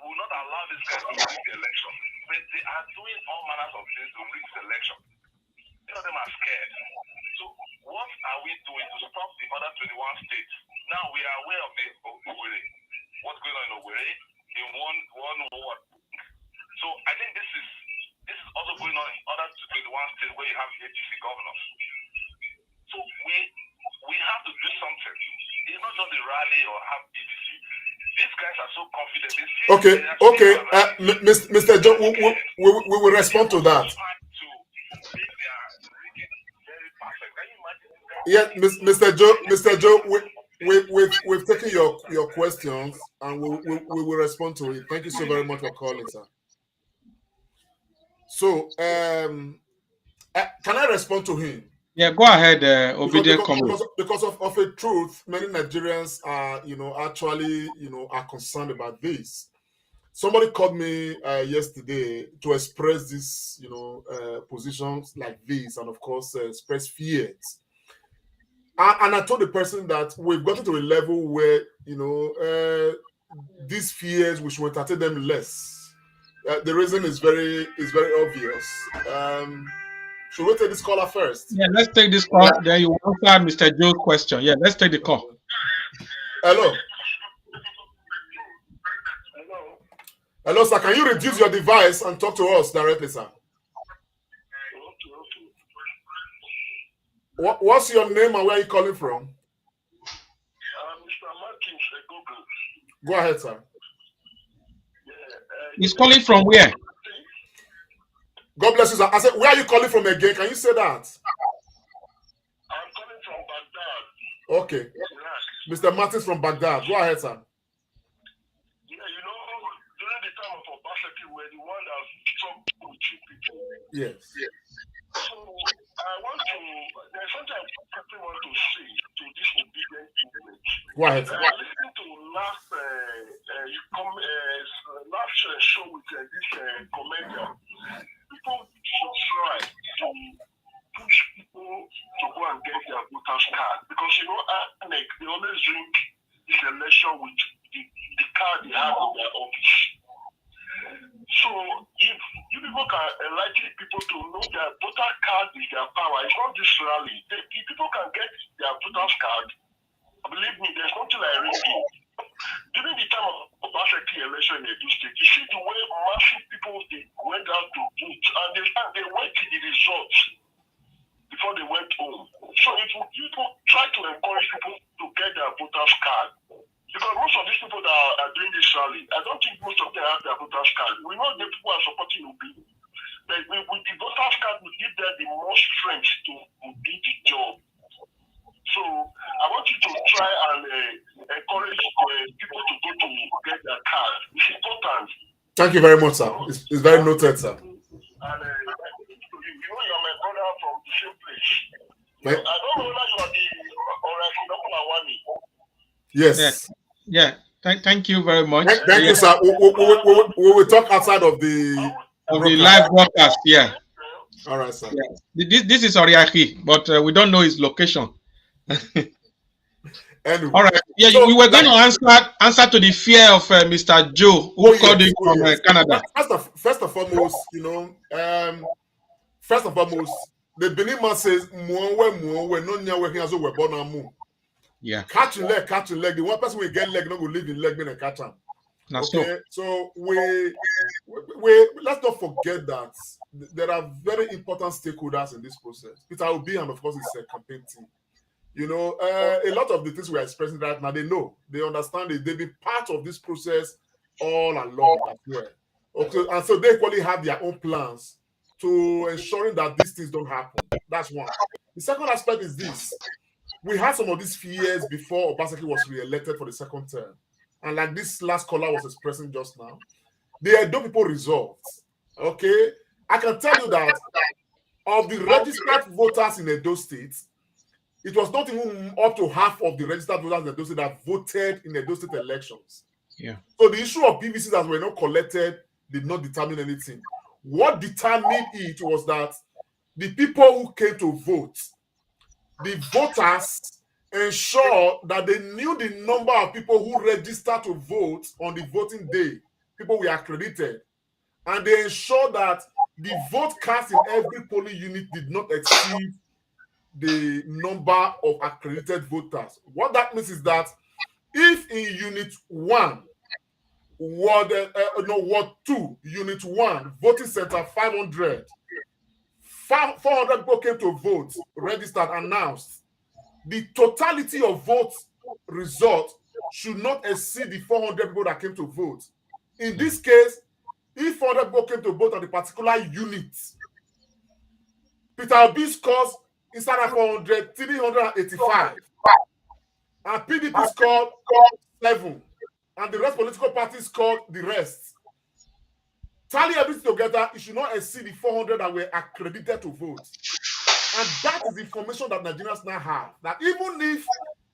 Speaker 7: will not allow these guys to rig the election. But they are doing all manners of things to rig the election. Some of them are scared. So what are we doing to stop the other 21 states? Now we are aware of the Owerri. What's going on in Owerri in one ward. So I think this is also going on in other 21 states where you have APC governors. So we have to do something. It's not just the rally or have PDP. These guys are so confident.
Speaker 4: Okay. Mr. John, we will respond to that.
Speaker 7: To make their
Speaker 4: Yeah, Mr. Joe, we've taken your questions and we will respond to it. Thank you so very much for calling, sir. So, can I respond to him?
Speaker 2: Yeah, go ahead, obedient comrade.
Speaker 4: Because of a truth, many Nigerians are, actually, are concerned about this. Somebody called me yesterday to express this, positions like this, and of course, express fears. And I told the person that we've gotten to a level where, these fears, we should entertain them less. The reason is very obvious. Should we take this caller first?
Speaker 2: Yeah, let's take this call. Yeah. Then you answer Mr. Joe's question. Yeah, let's take the call.
Speaker 4: Hello. Hello, sir. Can you reduce your device and talk to us directly, sir? What's your name and where are you calling from?
Speaker 9: Mr. Martins,
Speaker 4: Go ahead, sir.
Speaker 2: He's calling from where?
Speaker 4: God bless you, sir. I said, where are you calling from again? Can you say that?
Speaker 9: I'm calling from Baghdad.
Speaker 4: Okay. Mr. Martins from Baghdad. Go ahead, sir.
Speaker 9: Yeah, during the time of Obasake, we're the one that talked to people.
Speaker 4: Yes.
Speaker 9: So there's something I quickly want to say to this obedient movement.
Speaker 4: Go ahead, sir.
Speaker 9: Listening to last show with this comedian, people should try to push people to go and get their voters card, because INEC, they always drink this election with the card they have in their office. So if you people can enlighten people to know that voter card is their power, it's not this rally. If people can get their voters card, believe me, there's nothing like ringing. During the time of Obasake election in Edo State, you see the way massive people they went out to vote, and they went to the results before they went home. So if people try to encourage people to get their voters card, because most of these people that are doing this rally, I don't think most of them have their voters card. We know the people are supporting Obi, but with the voters card, we give them the more strength to do the job. So I want you to try and encourage people to go to get their card. It's important.
Speaker 4: Thank you very much, sir. It's very noted, sir.
Speaker 9: And you're my brother from the same place. I don't know whether you are the Orakinopolawani.
Speaker 4: Yes.
Speaker 2: Yeah. Thank you very much.
Speaker 4: Thank you, sir. We will talk outside of the
Speaker 2: live broadcast. Yeah.
Speaker 4: All right, sir.
Speaker 2: Yeah. This is Oriaki, but we don't know his location.
Speaker 4: Anyway.
Speaker 2: All right. Yeah, so, we were going to answer to the fear of Mr. Joe, who called him from Canada.
Speaker 4: First and foremost, the Benin man says,
Speaker 2: yeah.
Speaker 4: Catch a leg. The one person will get leg, not will live in leg, and catch him. Okay, so we let's not forget that there are very important stakeholders in this process. Peter Obi and of course his campaign team. A lot of the things we are expressing right now, they understand it. They've been part of this process all along as well. Okay, and so they equally have their own plans to ensuring that these things don't happen. That's one. The second aspect is this. We had some of these fears before Obasake was re-elected for the second term. And like this last caller was expressing just now, the Edo people resolved. Okay? I can tell you that of the registered voters in Edo State, it was not even up to half of the registered voters in Edo State that voted in Edo State elections.
Speaker 2: Yeah.
Speaker 4: So the issue of PVCs that were not collected did not determine anything. What determined it was that the people who came to vote, the voters ensured that they knew the number of people who registered to vote on the voting day. People were accredited. And they ensured that the vote cast in every polling unit did not exceed the number of accredited voters. What that means is that if in Unit 1, Ward 2, Unit 1, voting center 500, 400 people came to vote, registered, announced, the totality of vote result should not exceed the 400 people that came to vote. In this case, if 400 people came to vote on a particular unit, Peter Obi scores instead of 400, 385. And PDP scored 7. And the rest political parties scored the rest. Tally everything together, it should not exceed the 400 that were accredited to vote. And that is the information that Nigerians now have. That even if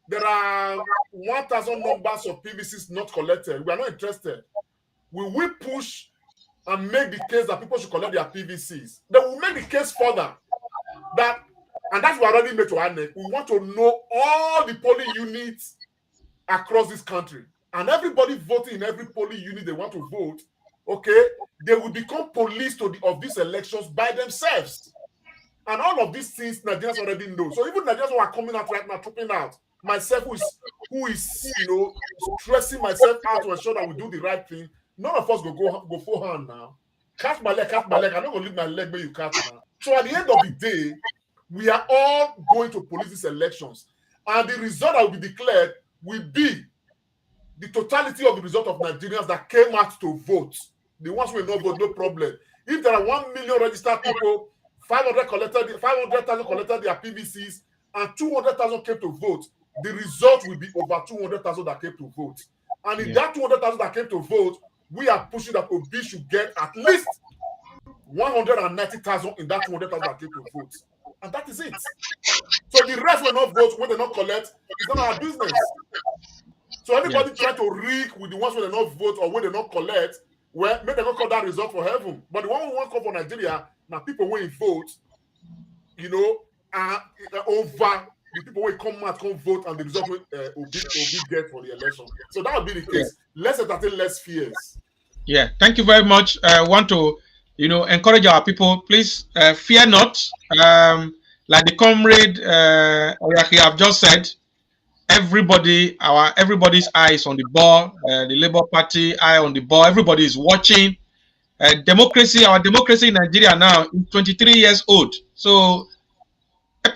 Speaker 4: there are 1,000 numbers of PVCs not collected, we are not interested. We will push and make the case that people should collect their PVCs. Then we'll make the case further that, and that's what we already made to INEC. We want to know all the polling units across this country. And everybody voting in every polling unit they want to vote, okay, they will become police of these elections by themselves. And all of these things Nigerians already know. So even Nigerians who are coming out right now, trooping out, myself who is stressing myself out to ensure that we do the right thing, none of us go forehand now. Catch my leg. I'm not going to leave my leg where you catch now. So at the end of the day, we are all going to police these elections. And the result that will be declared will be the totality of the result of Nigerians that came out to vote. The ones who will not vote, no problem. If there are 1 million registered people, 500,000 collected their PVCs, and 200,000 came to vote, the result will be over 200,000 that came to vote. And in that 200,000 that came to vote, we are pushing that Obi should get at least 190,000 in that 200,000 that came to vote. And that is it. So the rest will not vote when they not collect. It's not our business. So anybody trying to rig with the ones when they not vote or when they not collect, well, maybe they not call that result for heaven. But the one who want to come for Nigeria, now people when vote, are over the people will come out, come vote, and the result will be get for the election. So that would be the case. Less entertain, less fears.
Speaker 2: Yeah, thank you very much. I want to, encourage our people. Please fear not. Like the comrade Oyaki have just said, everybody's eyes on the ball. The Labour Party eye on the ball. Everybody is watching. Our democracy in Nigeria now is 23 years old. So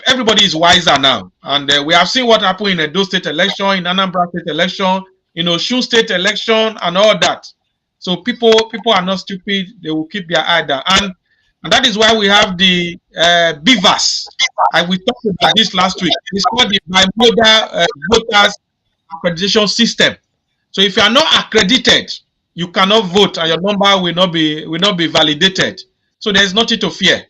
Speaker 2: everybody is wiser now, and we have seen what happened in Edo State election, in Anambra State election, Osun State election, and all that. So people are not stupid; they will keep their eye down, and that is why we have the BVAS. We talked about this last week. It's called the bimodal voters accreditation system. So if you are not accredited, you cannot vote, and your number will not be validated. So there is nothing to fear.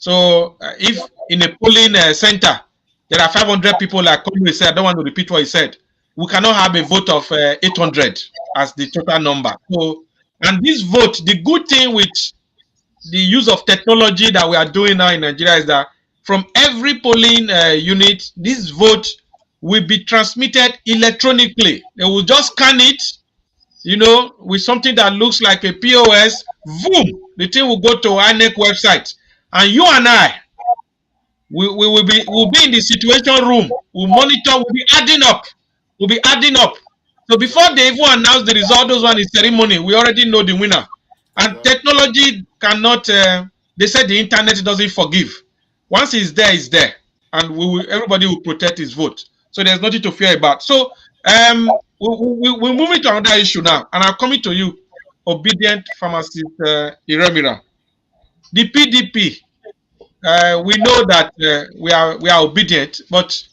Speaker 2: So if in a polling center there are 500 people, like Conway said, I don't want to repeat what he said, we cannot have a vote of 800 as the total number. So, and this vote, the good thing with the use of technology that we are doing now in Nigeria is that from every polling unit, this vote will be transmitted electronically. They will just scan it, with something that looks like a POS. Boom, the thing will go to INEC website. And you and I, we'll be in the situation room. We'll monitor. We'll be adding up. So before they even announce the result, those one is ceremony. We already know the winner. And technology cannot. They said the internet doesn't forgive. Once it's there, and everybody will protect his vote. So there's nothing to fear about. So we'll move into another issue now, and I'm coming to you, obedient pharmacist Iremira. The PDP, we know that we are obedient, but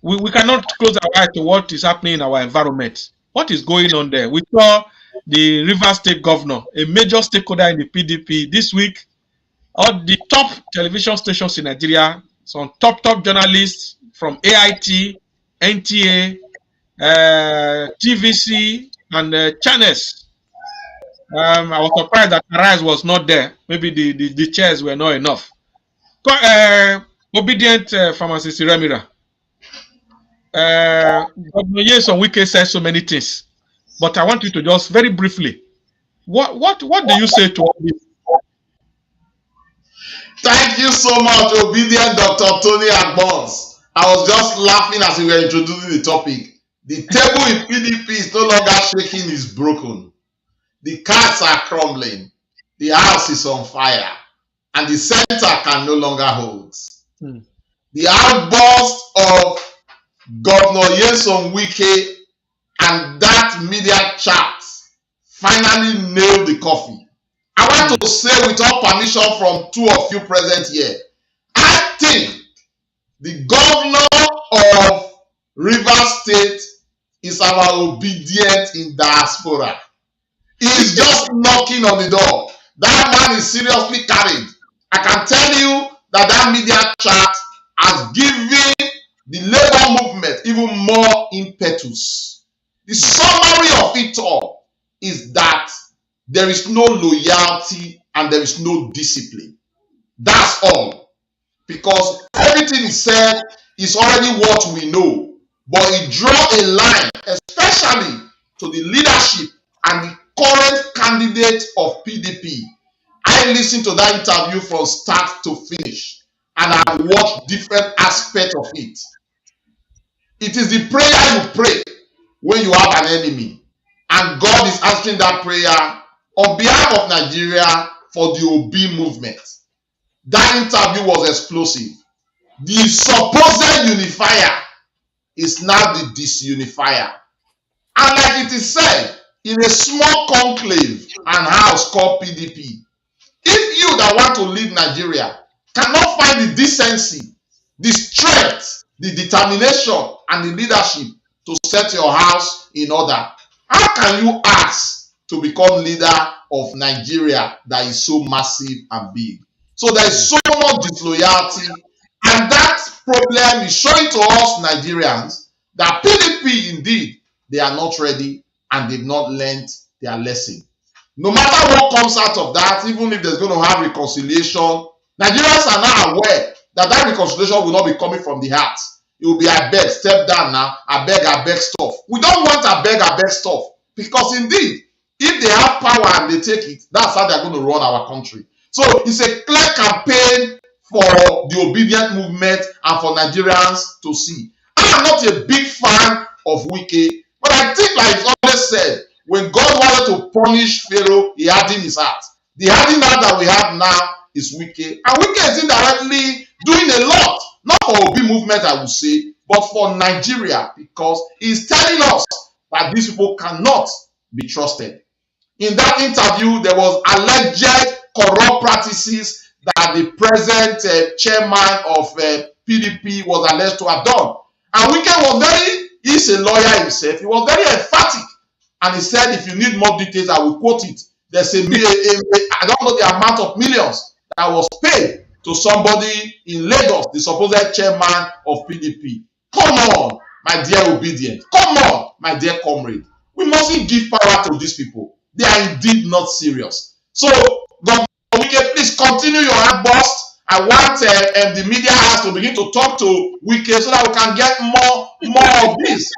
Speaker 2: we cannot close our eye to what is happening in our environment. What is going on there? We saw the Rivers State governor, a major stakeholder in the PDP, this week. All the top television stations in Nigeria, some top journalists from AIT, NTA, TVC, and channels. I was surprised that Arise was not there. Maybe the chairs were not enough. Obedient pharmacist Iremira. Governor Nyesom Wiki said so many things, but I want you to just very briefly. What do you say to all this?
Speaker 3: Thank you so much, obedient Dr. Tony Agbons. I was just laughing as we were introducing the topic. The table in PDP is no longer shaking, is broken. The cards are crumbling. The house is on fire. And the center can no longer hold. The outburst of Governor Nyesom Wiki and that media chat finally nailed the coffee. I want to say, with all permission from two of you present here, I think The governor of Rivers State is our obedient in diaspora. He is just knocking on the door. That man is seriously carried. I can tell you that that media chat has given the labor movement even more impetus. The summary of it all is that there is no loyalty and there is no discipline. That's all. Because everything is said is already what we know. But it draws a line, especially to the leadership and the current candidate of PDP. I listened to that interview from start to finish, and I watched different aspects of it. It is the prayer you pray when you have an enemy, and God is answering that prayer on behalf of Nigeria for the Obi movement. That interview was explosive. The supposed unifier is now the disunifier. And like it is said, in a small conclave and house called PDP, if you that want to lead Nigeria cannot find the decency, the strength, the determination, and the leadership to set your house in order, how can you ask to become leader of Nigeria that is so massive and big? So there is so much disloyalty, and that problem is showing to us Nigerians that PDP indeed, they are not ready and they've not learned their lesson. No matter what comes out of that, even if there's going to have reconciliation, Nigerians are now aware that that reconciliation will not be coming from the heart. It will be, I beg, step down now, I beg stuff. We don't want I beg stuff, because indeed, if they have power and they take it, that's how they're going to run our country. So it's a clear campaign for the obedient movement and for Nigerians to see. I'm not a big fan of Wiki, but I think, like it's always said, when God wanted to punish Pharaoh, he hardened his heart. The hardened heart that we have now is Wiki. And Wiki is indirectly doing a lot, not for Obi movement, I would say, but for Nigeria, because he's telling us that these people cannot be trusted. In that interview, there was alleged corrupt practices that the present chairman of PDP was alleged to have done. And Wiki was he's a lawyer himself, he was very emphatic. And he said, if you need more details, I will quote it. There's I don't know the amount of millions that was paid to somebody in Lagos, the supposed chairman of PDP. Come on, my dear obedient. Come on, my dear comrade. We mustn't give power to these people. They are indeed not serious. So, God, Wiki, please continue your outburst. I want the media house to begin to talk to Wiki so that we can get more of this.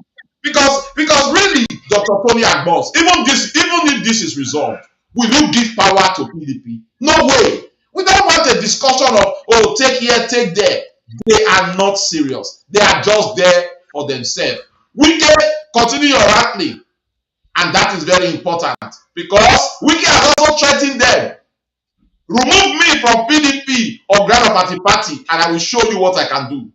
Speaker 3: Because really, Dr. Tony Agbons, even if this is resolved, will you give power to PDP? No way. We don't want a discussion of, oh, take here, take there. They are not serious. They are just there for themselves. Wiki, continue your rattling. And that is very important. Because Wiki has also threatened them. Remove me from PDP or Grand Party, and I will show you what I can do.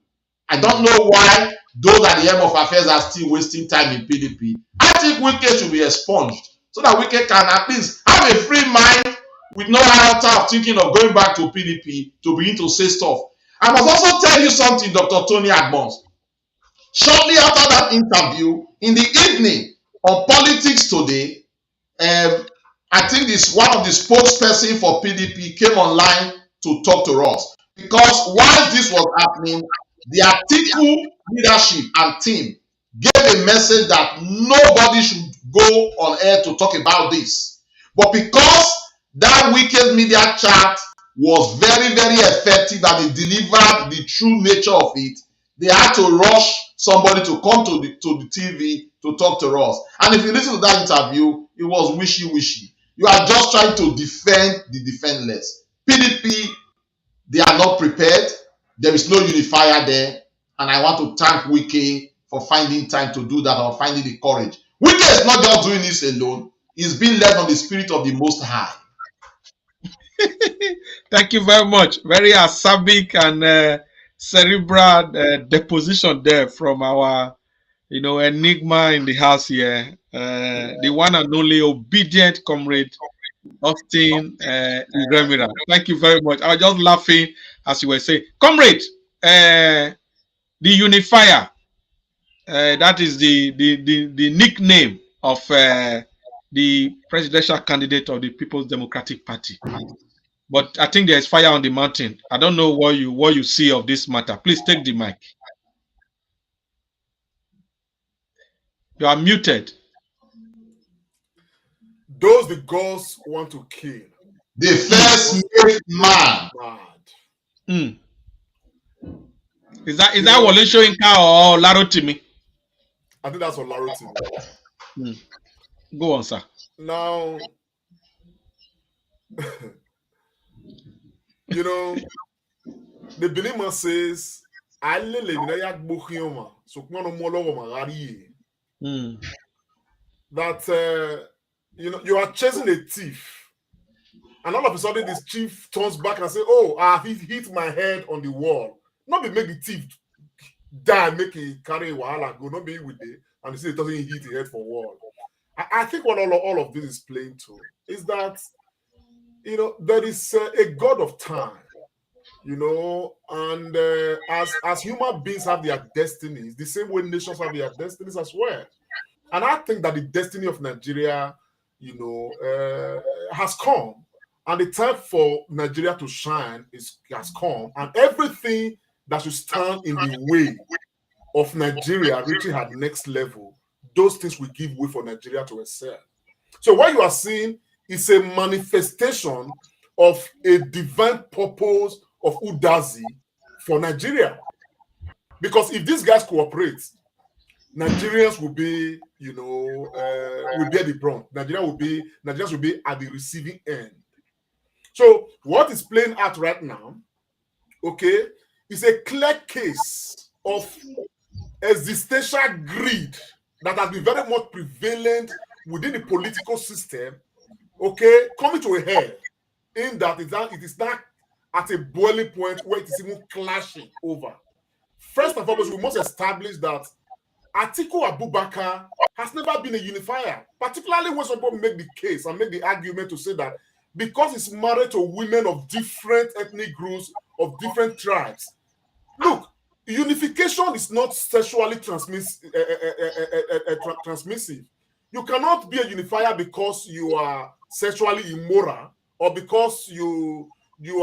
Speaker 3: I don't know why those at the helm of affairs are still wasting time in PDP. I think Wiki should be expunged so that Wiki can at least have a free mind with no iota of thinking of going back to PDP to begin to say stuff. I must also tell you something, Dr. Tony Agbons. Shortly after that interview, in the evening on Politics Today, I think this one of the spokesperson for PDP came online to talk to us. Because while this was happening, the Atiku leadership and team gave a message that nobody should go on air to talk about this. But because that wicked media chat was very, very effective and it delivered the true nature of it, they had to rush somebody to come to the TV to talk to us. And if you listen to that interview, it was wishy-wishy. You are just trying to defend the defenseless. PDP, they are not prepared. There is no unifier there. And I want to thank Wiki for finding time to do that, or finding the courage. Wiki is not just doing this alone. He's being led on the spirit of the Most High.
Speaker 2: Thank you very much. Very acerbic and cerebral deposition there from our, enigma in the house here. The one and only obedient comrade, Austin Iremira. Thank you very much. I was just laughing as you were saying, comrade. the unifier. That is the nickname of the presidential candidate of the People's Democratic Party. But I think there is fire on the mountain. I don't know what you see of this matter. Please take the mic. You are muted.
Speaker 4: Those the gods want to kill.
Speaker 3: The first make man.
Speaker 2: Mm. Is that Wole Soyinka or Larotimi?
Speaker 4: I think that's Larotimi.
Speaker 2: Mm. Go on, sir.
Speaker 4: Now, you know, the Benin says, that you know, you are chasing a thief, and all of a sudden this thief turns back and say, "Oh, I hit my head on the wall." Not be make the thief die, make it carry a while and go. Not be with it, and you see it doesn't hit the head for wall. I think what all of this is playing to is that, you know, there is a God of time, you know, and as human beings have their destinies, the same way nations have their destinies as well. And I think that the destiny of Nigeria, you know, has come, and the time for Nigeria to shine has come, and everything that should stand in the way of Nigeria reaching her next level, those things will give way for Nigeria to excel. So what you are seeing is a manifestation of a divine purpose of Udazi for Nigeria. Because if these guys cooperate, Nigerians will be, you know, will bear the brunt. Nigerians will be at the receiving end. So what is playing out right now, okay, is a clear case of existential greed that has been very much prevalent within the political system, okay, coming to a head in that it is not at a boiling point where it is even clashing over. First and foremost, we must establish that Atiku Abubakar has never been a unifier, particularly when some people make the case and make the argument to say that because he's married to women of different ethnic groups, of different tribes. Look, unification is not sexually transmissive. You cannot be a unifier because you are sexually immoral or because you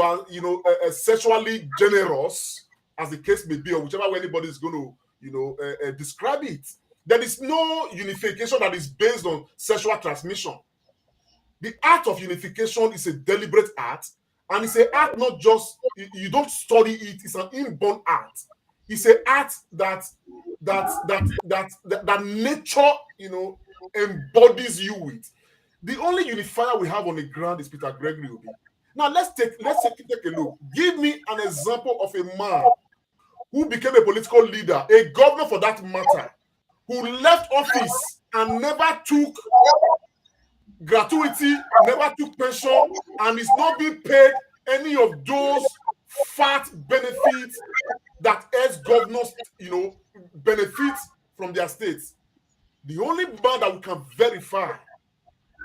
Speaker 4: are, you know, sexually generous, as the case may be, or whichever way anybody is going to, you know, describe it. There is no unification that is based on sexual transmission. The act of unification is a deliberate act, and it's an act not just, you don't study it, it's an inborn act. It's an act that nature, you know, embodies you with. The only unifier we have on the ground is Peter Gregory Obi. Now let's take a look. Give me an example of a man who became a political leader, a governor for that matter, who left office and never took gratuity, never took pension, and is not being paid any of those fat benefits that ex-governors, you know, benefit from their states. The only man that we can verify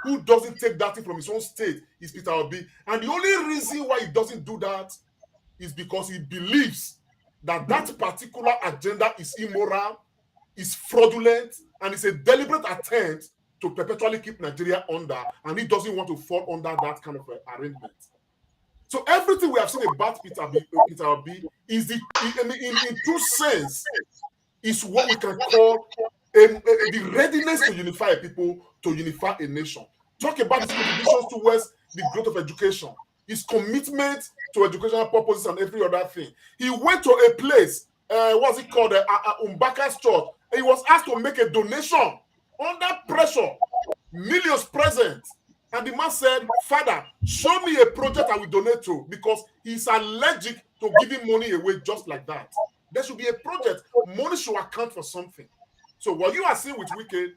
Speaker 4: who doesn't take that thing from his own state is Peter Obi. And the only reason why he doesn't do that is because he believes that that particular agenda is immoral, is fraudulent, and is a deliberate attempt to perpetually keep Nigeria under, and he doesn't want to fall under that kind of arrangement. So everything we have seen about Peter Obi is in true sense is what we can call the readiness to unify people, to unify a nation. Talk about his contributions towards the growth of education, his commitment to educational purposes and every other thing. He went to a place, what's it called, Mbaka's church, and he was asked to make a donation under pressure, millions present. And the man said, "Father, show me a project I will donate to," because he's allergic to giving money away just like that. There should be a project. Money should account for something. So what you are seeing with Wiki,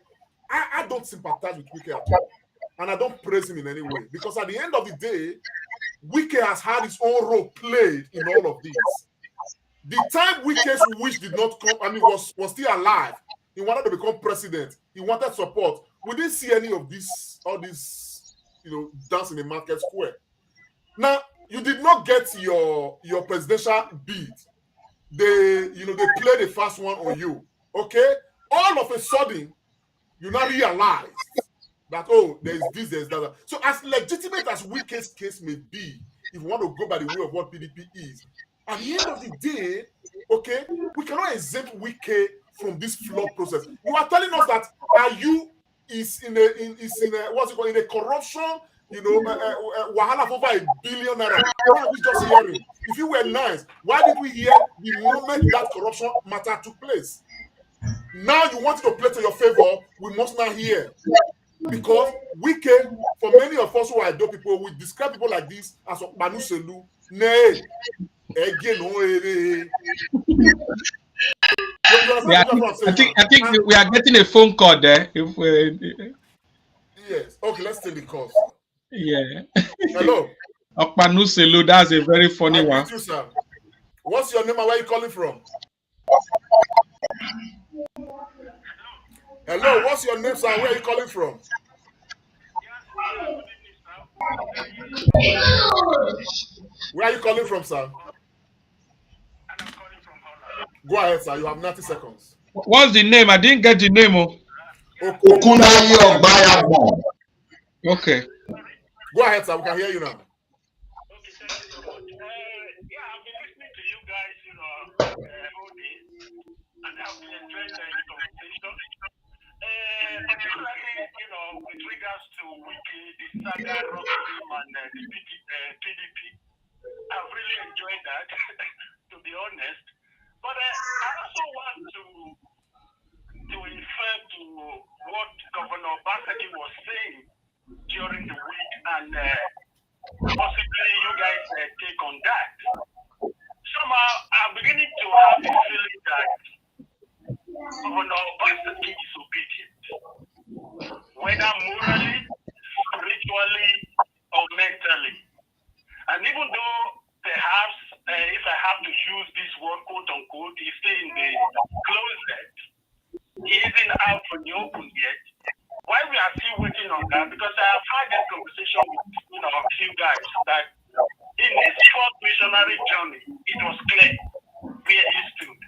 Speaker 4: I don't sympathize with Wiki at all. And I don't praise him in any way. Because at the end of the day, Wiki has had his own role played in all of this. The time Wiki's wish did not come, and he was still alive, he wanted to become president. He wanted support. We didn't see any of this, all this, you know, dance in the market square. Now, you did not get your presidential bid. they play the fast one on you. Okay, all of a sudden, you now realize that there's this, there's that. So as legitimate as Wike's case may be, if you want to go by the way of what PDP is, at the end of the day, okay, we cannot exempt Wike from this flawed process. You are telling us that Ayu is in a corruption, wahala of over $1 billion naira. Why are we just hearing? If you were nice, why did we hear the moment that corruption matter took place? Now you want to play to your favor, we must not hear. Because Wike, for many of us who are Edo people, we describe people like this as Manuselu. Nay, again,
Speaker 2: Yeah, I think we are getting a phone call there.
Speaker 4: Yes. Okay, let's take the call.
Speaker 2: Yeah.
Speaker 4: Hello.
Speaker 2: Okpanuselu, that's a very funny one.
Speaker 4: You, sir. What's your name and where are you calling from? Hello, what's your name, sir? Where are you calling from? Where are you calling from, sir? Go ahead, sir. You have 90 seconds.
Speaker 2: What's the name? I didn't get the name.
Speaker 3: Okunayi Ogbayabon.
Speaker 2: Okay.
Speaker 4: Go ahead, sir. We can hear you now.
Speaker 9: Okay, thank you so much. Yeah, I've been listening to you guys, all day, and I've been enjoying the conversation. Particularly, with regards to Wiki, the saga, Rockstream, and the PDP. I've really enjoyed that, to be honest. But I also want to refer to what Governor Obasake was saying during the week, and possibly you guys take on that. Somehow, I'm beginning to have the feeling that Governor Obasake is obedient, whether morally, spiritually, or mentally. And even though perhaps, if I have to use this word, quote unquote, he's still in the closet, he isn't out in the open yet. Why we are still waiting on that? Because I have had this conversation with a few guys that in his fourth missionary journey, it was clear where he stood.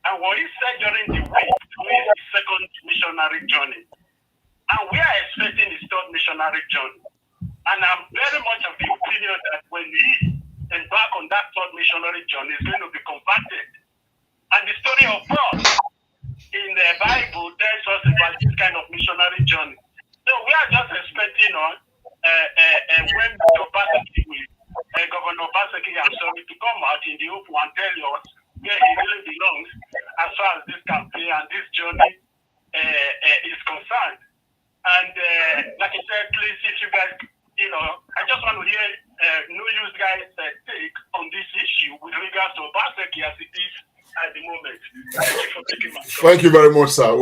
Speaker 9: And what he said during the week is his second missionary journey. And we are expecting his third missionary journey. And I'm very much of the opinion that when he embark on that third missionary journey, is going to be converted. And the story of Paul in the Bible tells us about this kind of missionary journey. So we are just expecting on when Governor Obasake, I'm sorry, to come out in the open and tell us where he really belongs as far as this campaign and this journey is concerned. And like I said, please, if you guys, I just want to hear you guys take on this issue with regards to Obasake as it is at the moment. Thank you for taking my call.
Speaker 4: Thank you very much, sir.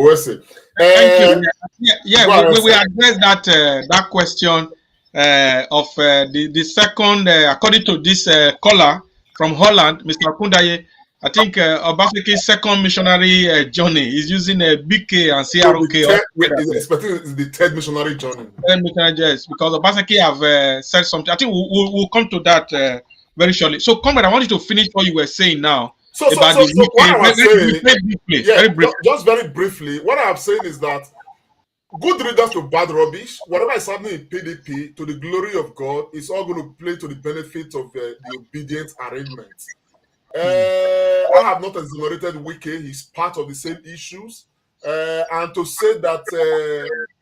Speaker 2: Thank you. We address that question of the second, according to this caller from Holland, Mr. Kundaye. I think Obasake's second missionary journey is using a BK and CROK.
Speaker 4: It's the third missionary journey.
Speaker 2: Yes, because Obasake have said something. I think we'll come to that very shortly. So, Comrade, I want you to finish what you were saying now.
Speaker 4: What I'm saying, just very briefly, what I'm saying is that good riddance to bad rubbish. Whatever is happening in PDP, to the glory of God, it's all going to play to the benefit of the obedient arrangement. I have not exonerated Wiki. He's part of the same issues. And to say that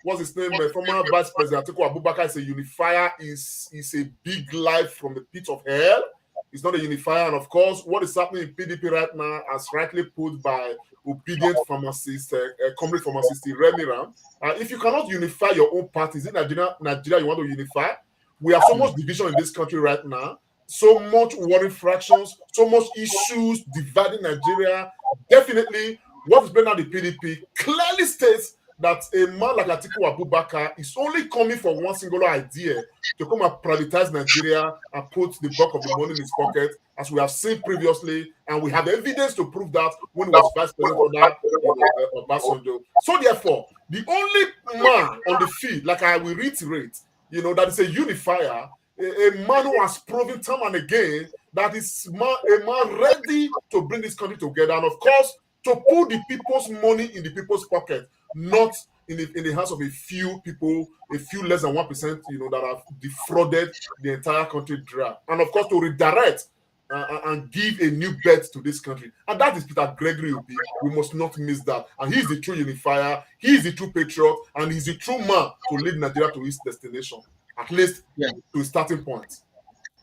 Speaker 4: what's his name, former Vice President Atiku Abubakar is a unifier is a big lie from the pit of hell. It's not a unifier. And of course, what is happening in PDP right now, as rightly put by obedient pharmacist, comrade pharmacist Remy Ram, if you cannot unify your own parties in Nigeria, you want to unify. We have so much division in this country right now. So much warring fractions, so much issues dividing Nigeria. Definitely, what is playing out the PDP clearly states that a man like Atiku Abubakar is only coming for one singular idea, to come and privatize Nigeria and put the bulk of the money in his pocket, as we have seen previously, and we have evidence to prove that when he was vice president of Obasanjo. So therefore, the only man on the field, like I will reiterate, that is a unifier, a man who has proven time and again that is a man ready to bring this country together, and of course, to put the people's money in the people's pocket, not in the hands of a few people, a few less than 1%, that have defrauded the entire country dry. And of course, to redirect and give a new birth to this country. And that is Peter Gregory Obi. We must not miss that. And he's the true unifier, he's the true patriot, and he's the true man to lead Nigeria to its destination, at least to a starting point.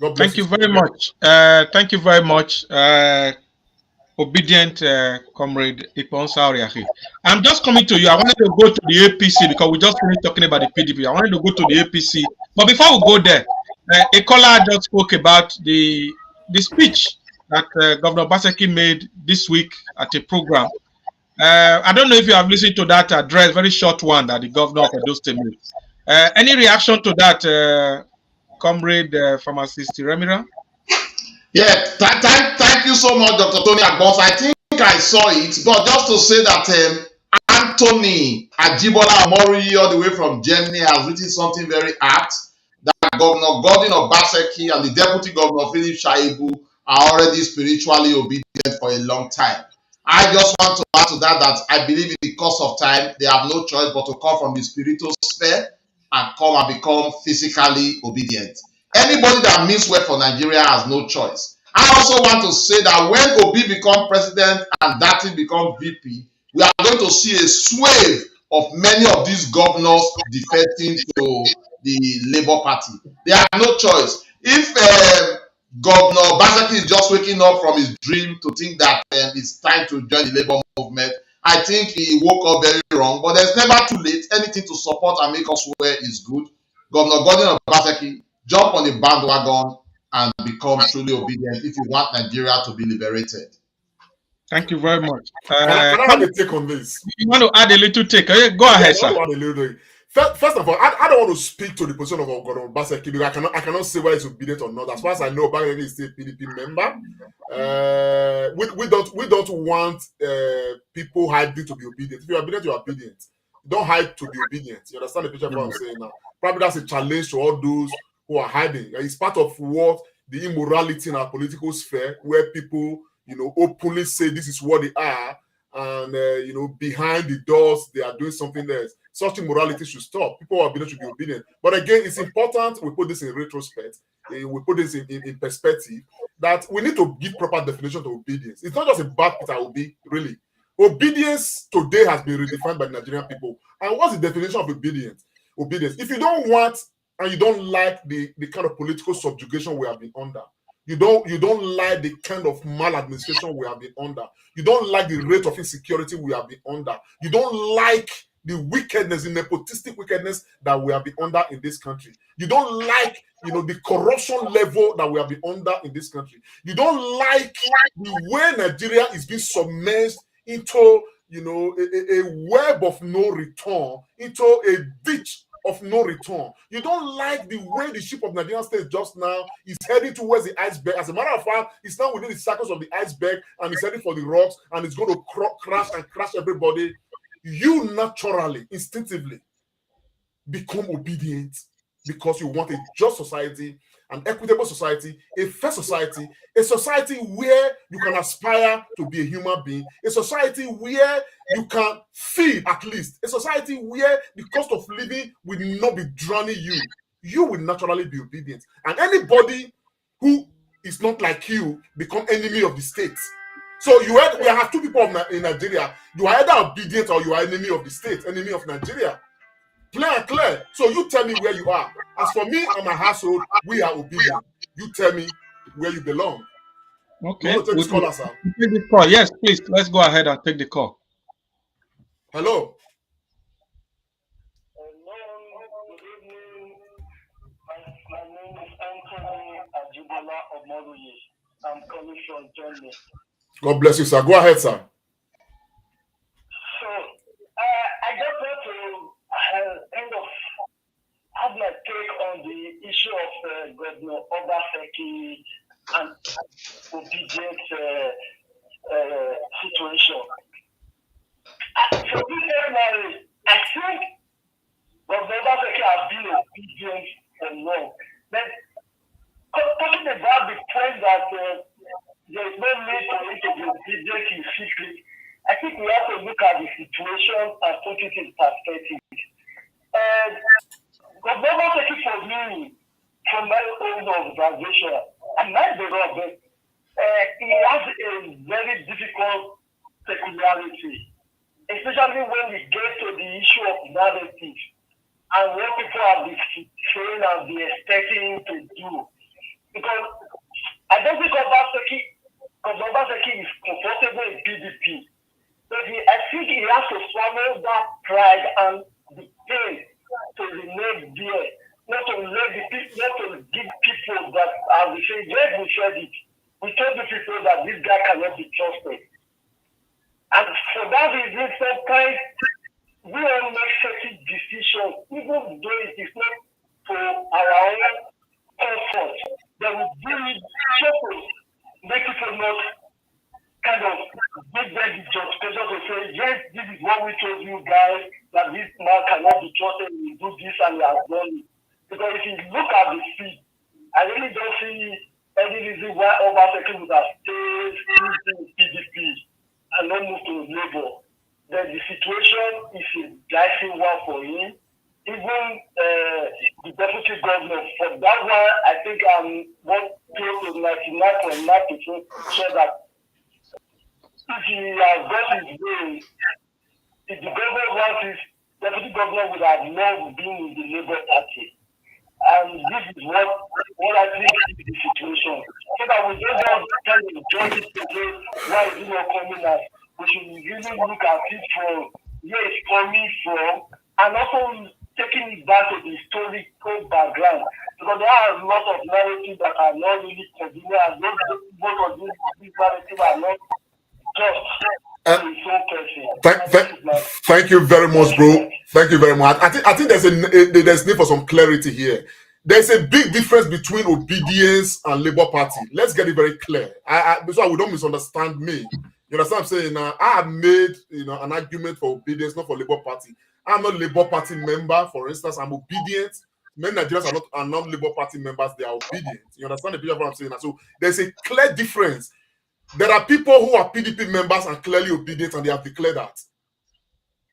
Speaker 4: God bless
Speaker 2: Thank you very much. Thank you very much, obedient comrade Iponsa Oriahi. I'm just coming to you. I wanted to go to the APC because we just finished talking about the PDP. I wanted to go to the APC. But before we go there, a caller just spoke about the speech that Governor Obasake made this week at a program. I don't know if you have listened to that address, very short one that the governor of Edo State made. Any reaction to that, comrade pharmacist Remira?
Speaker 3: Yeah, thank you so much, Dr. Tony Agbons. I think I saw it, but just to say that Anthony Ajibola Mori, all the way from Germany, has written something very apt, that Governor Gordon Obasake and the Deputy Governor Philip Shaibu are already spiritually obedient for a long time. I just want to add to that I believe in the course of time, they have no choice but to come from the spiritual sphere and come and become physically obedient. Anybody that means well for Nigeria has no choice. I also want to say that when Obi becomes president and Dati becomes VP, we are going to see a swathe of many of these governors defecting to the Labour Party. They have no choice. If Governor Obasake is just waking up from his dream to think that it's time to join the Labour movement, I think he woke up very wrong. But there's never too late. Anything to support and make us swear is good. Governor Gordon Obasake, jump on the bandwagon and become truly obedient if you want Nigeria to be liberated.
Speaker 2: Thank you very much.
Speaker 4: Can I have a take on this?
Speaker 2: You want to add a little take? Go ahead, sir.
Speaker 4: First of all, I don't want to speak to the position of Governor Obasake because I cannot say whether he's obedient or not. As far as I know, Obasake is still a PDP member. We don't want people hiding to be obedient. If you're obedient, you're obedient. Don't hide to be obedient. You understand the picture of what I'm saying now? Probably that's a challenge to all those who are hiding. It's part of what the immorality in our political sphere, where people, openly say this is what they are, and behind the doors they are doing something else. Such immorality should stop. People who are obedient should be obedient. But again, it's important we put this in retrospect. We put this in perspective that we need to give proper definition to obedience. It's not just about Peter Obi, really. Obedience today has been redefined by Nigerian people. And what's the definition of obedience? Obedience. If you don't want and you don't like the kind of political subjugation we have been under, you don't like the kind of maladministration we have been under, you don't like the rate of insecurity we have been under, you don't like the wickedness, the nepotistic wickedness that we have been under in this country, you don't like the corruption level that we have been under in this country, you don't like the way Nigeria is being submerged into a web of no return, into a ditch of no return. You don't like the way the ship of Nigerian state just now is heading towards the iceberg. As a matter of fact, it's now within the circles of the iceberg and it's heading for the rocks and it's going to crash everybody. You naturally, instinctively become obedient because you want a just society, an equitable society, a fair society, a society where you can aspire to be a human being, a society where you can feed at least, a society where the cost of living will not be drowning you. You will naturally be obedient. And anybody who is not like you become enemy of the state. So we have two people in Nigeria. You are either obedient or you are enemy of the state, enemy of Nigeria. Clear. So you tell me where you are. As for me and my household, we are obedient. You tell me where you belong.
Speaker 2: Okay.
Speaker 4: You want to take this call, sir?
Speaker 2: Take the call. Yes, please. Let's go ahead and take the call.
Speaker 4: Hello.
Speaker 8: Hello. Good evening. My name is Anthony Ajibola Omoruyi. I'm calling from Germany.
Speaker 4: God bless you, sir. Go ahead, sir.
Speaker 8: So, I just want to kind of have my take on the issue of Governor Obasake and obedient situation. For this personally, I think Governor Obasake has been obedient for long. But talking about the point that there is no need for it to be obedient in secret, I think we have to look at the situation and put it in perspective. Governor Obasake, for me, from my own observation, and not the wrong, but he has a very difficult peculiarity, especially when we get to the issue of narrative and what people have been saying and be expecting to do. Because I don't think Governor Obasake is comfortable in PDP, but I think he has to swallow that pride and the pain to remain there, not to give people that are the same. Yes, we said it. We told the people that this guy cannot be trusted. And for that reason, sometimes we all make certain decisions, even though it is not for our own comfort, that we do it just to make people not kind of give them the justification to say, yes, this is what we told you guys, that this man cannot be trusted, we do this and he has done it. Because if you look at the feed, I really don't see any reason why Obasake would have stayed in PDP and not moved to Labour. Then the situation is a dicey one for him. Even the deputy governor, for that one, I think I'm close to 99.9% sure that if he has got his way, if the government wants his deputy governor would have not been in the Labour Party. And this is what I think is the situation. So that we don't have kind of judge it today, why is it not coming out? We should really look at it from where it's coming from and also taking it back to the historical background. Because there are a lot of narratives that are not really convenient and most of these narratives are not
Speaker 4: Thank you very much, bro. Thank you very much. I think there's need for some clarity here. There's a big difference between obedience and Labour Party. Let's get it very clear. So we don't misunderstand me. You understand what I'm saying? I have made an argument for obedience, not for Labour Party. I'm not a Labour Party member, for instance. I'm obedient. Many Nigerians are not Labour Party members. They are obedient. You understand the picture of what I'm saying? So there's a clear difference. There are people who are PDP members and clearly obedient, and they have declared that.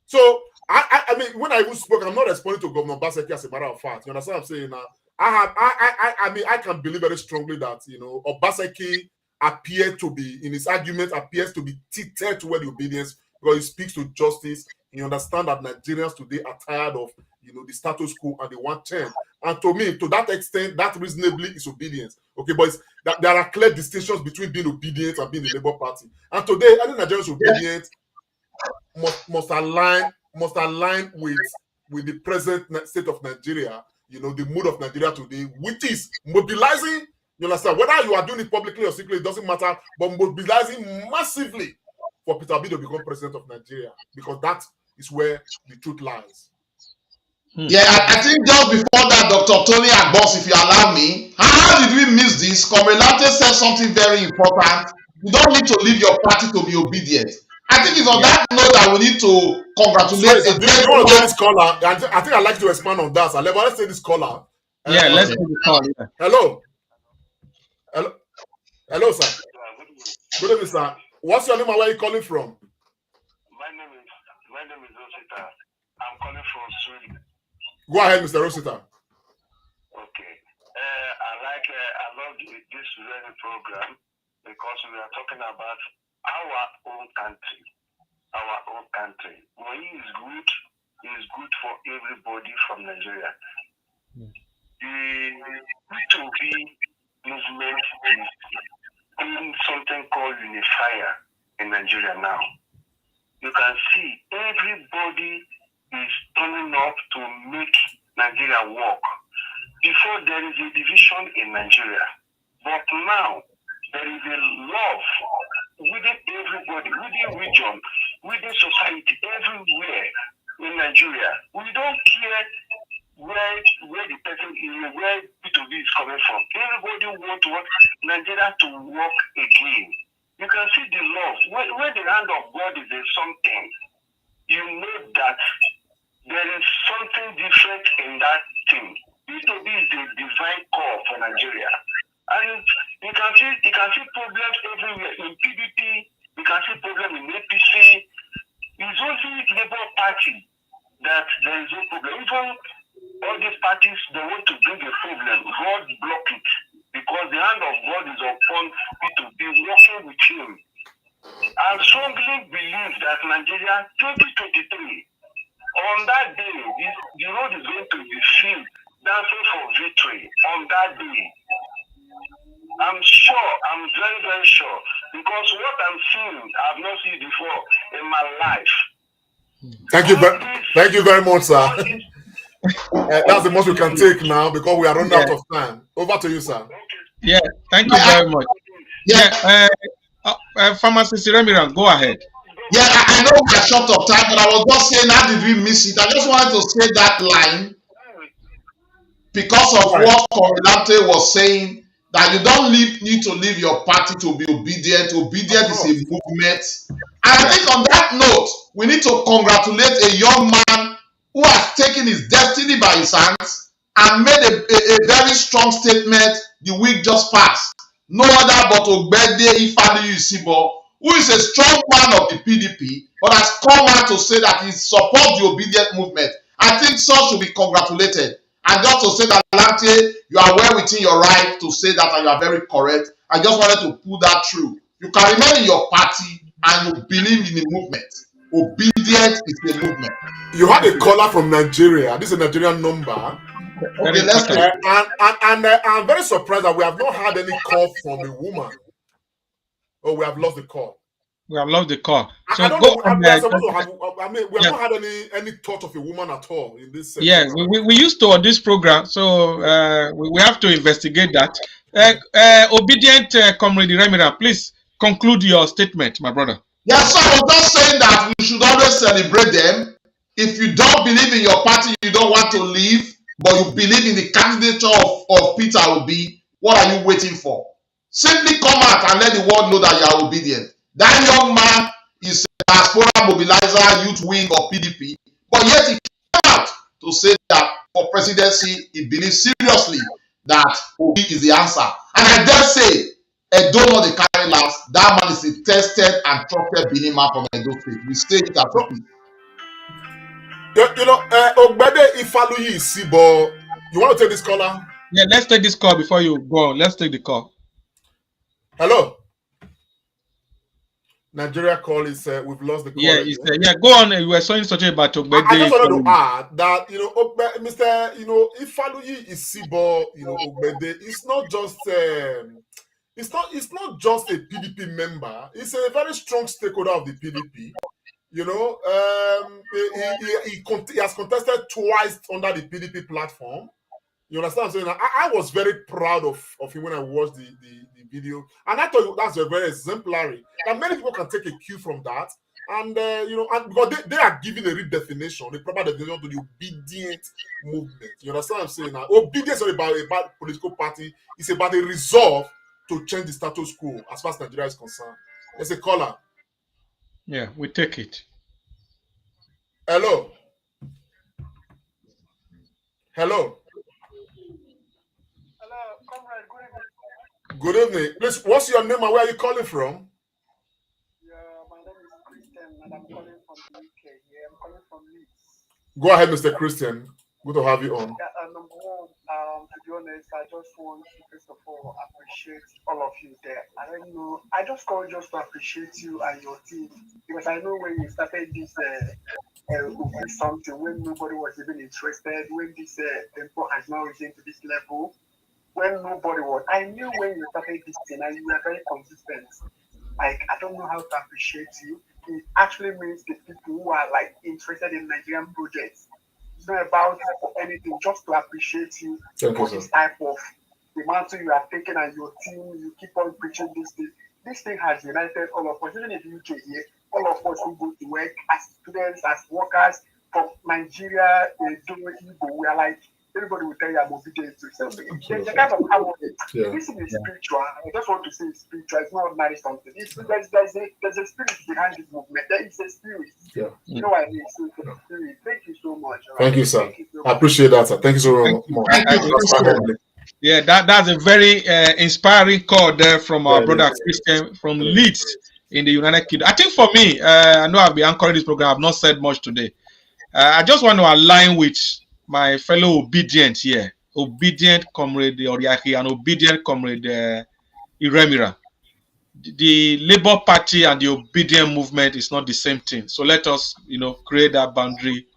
Speaker 4: So, I mean, when I even spoke, I'm not responding to Governor Obasake as a matter of fact. You understand what I'm saying? I can believe very strongly that, Obasake appeared to be, in his argument, appears to be tilted toward the obedience because he speaks to justice. You understand that Nigerians today are tired of, the status quo and they want change. And to me, to that extent, that reasonably is obedience. Okay, but there are clear distinctions between being obedient and being the Labour Party. And today, any Nigerians obedient must align with the present state of Nigeria, the mood of Nigeria today, which is mobilizing, you understand, whether you are doing it publicly or secretly, it doesn't matter, but mobilizing massively for Peter Obi to become president of Nigeria, because that is where the truth lies.
Speaker 3: Yeah, I think just before that, Dr. Tony Agbons, if you allow me, how did we miss this? Comrade Lante said something very important. You don't need to leave your party to be obedient. I think it's on that note that we need to congratulate
Speaker 4: the this caller. I think I'd like to expand on that. Let's say this caller.
Speaker 2: Let's take the call. Yeah.
Speaker 4: Hello, sir. Good evening, sir. What's your name and where are you calling from?
Speaker 9: My name is Rosita. I'm calling from Sweden.
Speaker 4: Go ahead, Mr. Rosita.
Speaker 9: Okay. I love this very program because we are talking about our own country. When it is good for everybody from Nigeria. The P2P movement is doing something called unifier in Nigeria now. You can see everybody is turning up to make Nigeria work. Before, there is a division in Nigeria, but now there is a love within everybody, within region, within society, everywhere in Nigeria. We don't care where the person is, where P2B is coming from. Everybody wants Nigeria to work again. You can see the love. When the hand of God is in something, you know that there is something different in that thing. P2B is the divine call for Nigeria.
Speaker 8: And you can see problems everywhere. In PDP, you can see problems in APC. It's only Labour Party that there is no problem. Even all these parties, they want to bring a problem. God block it. Because the hand of God is upon Peter Obi, working with him. I strongly believe that Nigeria 2023, on that day, the road is going to be filled, dancing for victory on that day. I'm sure, I'm very, very sure, because what I'm seeing, I've not seen before in my life.
Speaker 4: Thank you very much, sir. That's the most we can take now because we are running out of time. Over to you, sir.
Speaker 2: Yeah, thank you very much. Yeah, Pharmacist Remiran, go ahead.
Speaker 3: Yeah, I know we are short of time, but I was just saying, how did we miss it? I just wanted to say that line because of what Correlante was saying, that you don't need to leave your party to be obedient. Obedient is a movement. And I think on that note, we need to congratulate a young man who has taken his destiny by his hands and made a very strong statement the week just passed. No other but Ogbede Ifeanyi Isibo, who is a strong man of the PDP, but has come out to say that he supports the obedient movement. I think such should be congratulated. And just to say that, Lante, you are well within your right to say that, and you are very correct. I just wanted to put that through. You can remain in your party and you believe in the movement. Obedience is the movement.
Speaker 4: You had a caller from Nigeria. This is a Nigerian number.
Speaker 3: Okay, let's go.
Speaker 4: And I'm very surprised that we have not had any call from a woman. Oh, we have lost the call.
Speaker 2: We have lost the call. So
Speaker 4: I don't know. We have not had any thought of a woman at all in this.
Speaker 2: Yes, we used to on this program, so we have to investigate that. Obedient Comrade Remira, please conclude your statement, my brother.
Speaker 3: Yes, so I was just saying that we should always celebrate them. If you don't believe in your party, you don't want to leave, but you believe in the candidature of Peter Obi, what are you waiting for? Simply come out and let the world know that you are obedient. That young man is a Diaspora mobilizer, youth wing of PDP, but yet he came out to say that for presidency, he believes seriously that Obi is the answer. And I dare say, Edo not the carry last, that man is a tested and trusted Benin man from Edo State. We say it as a people.
Speaker 4: You know, Ogbede Ifeanyi Isibo, you want to take this caller?
Speaker 2: Yeah, let's take this call before you go. Let's take the call.
Speaker 4: Hello. Nigeria call is we've lost the call.
Speaker 2: Yeah, yeah. Go on. You were saying something about Ogbede.
Speaker 4: I just wanted to add that Mr. Ifeanyi Isibo, Ogbede, it's not just it's not just a PDP member. It's a very strong stakeholder of the PDP. He has contested twice under the PDP platform. You understand what I'm saying? I was very proud of him when I watched the video. And I thought that's a very exemplary. And many people can take a cue from that. And, and because they are giving a redefinition, the proper definition to the obedient movement. You understand what I'm saying? Now, obedience is not about a political party. It's about a resolve to change the status quo as far as Nigeria is concerned. There's a caller.
Speaker 2: Yeah, we take it.
Speaker 4: Hello. Hello. Good evening. Please, what's your name and where are you calling from?
Speaker 8: Yeah, my name is Christian and I'm calling from the UK. Yeah, I'm calling from Leeds.
Speaker 4: Go ahead, Mr. Christian. Good to have you on.
Speaker 8: Yeah, number one, to be honest, I just want to first of all appreciate all of you there. I don't know, I just called just to appreciate you and your team because I know when you started this something, when nobody was even interested, when this tempo has now risen to this level. When nobody was, I knew when you started this thing and you were very consistent. Like, I don't know how to appreciate you. It actually means the people who are like interested in Nigerian projects. It's not about anything, just to appreciate you for this type of the mantle you have taken and your team. You keep on preaching this thing. This thing has united all of us, even in the UK here. All of us who go to work as students, as workers from Nigeria, Igbo, we are like. Everybody will tell you I'm obedient to something. There's a kind of harmony. This is spiritual. I just want to say it's spiritual. It's not ordinary something. There's a spirit behind this movement. There is a spirit. Yeah. You know what I mean? So it's a spirit. Thank you so much.
Speaker 4: Thank you, sir. I appreciate that, sir. Thank you so much.
Speaker 2: Yeah, that's a very inspiring call there from our brother Christian from Leeds in the United Kingdom. I think for me, I know I've been anchoring this program. I've not said much today. I just want to align with my fellow obedient here, obedient comrade Oriaki and obedient comrade Iremira. The Labour Party and the obedient movement is not the same thing. So let us, create that boundary.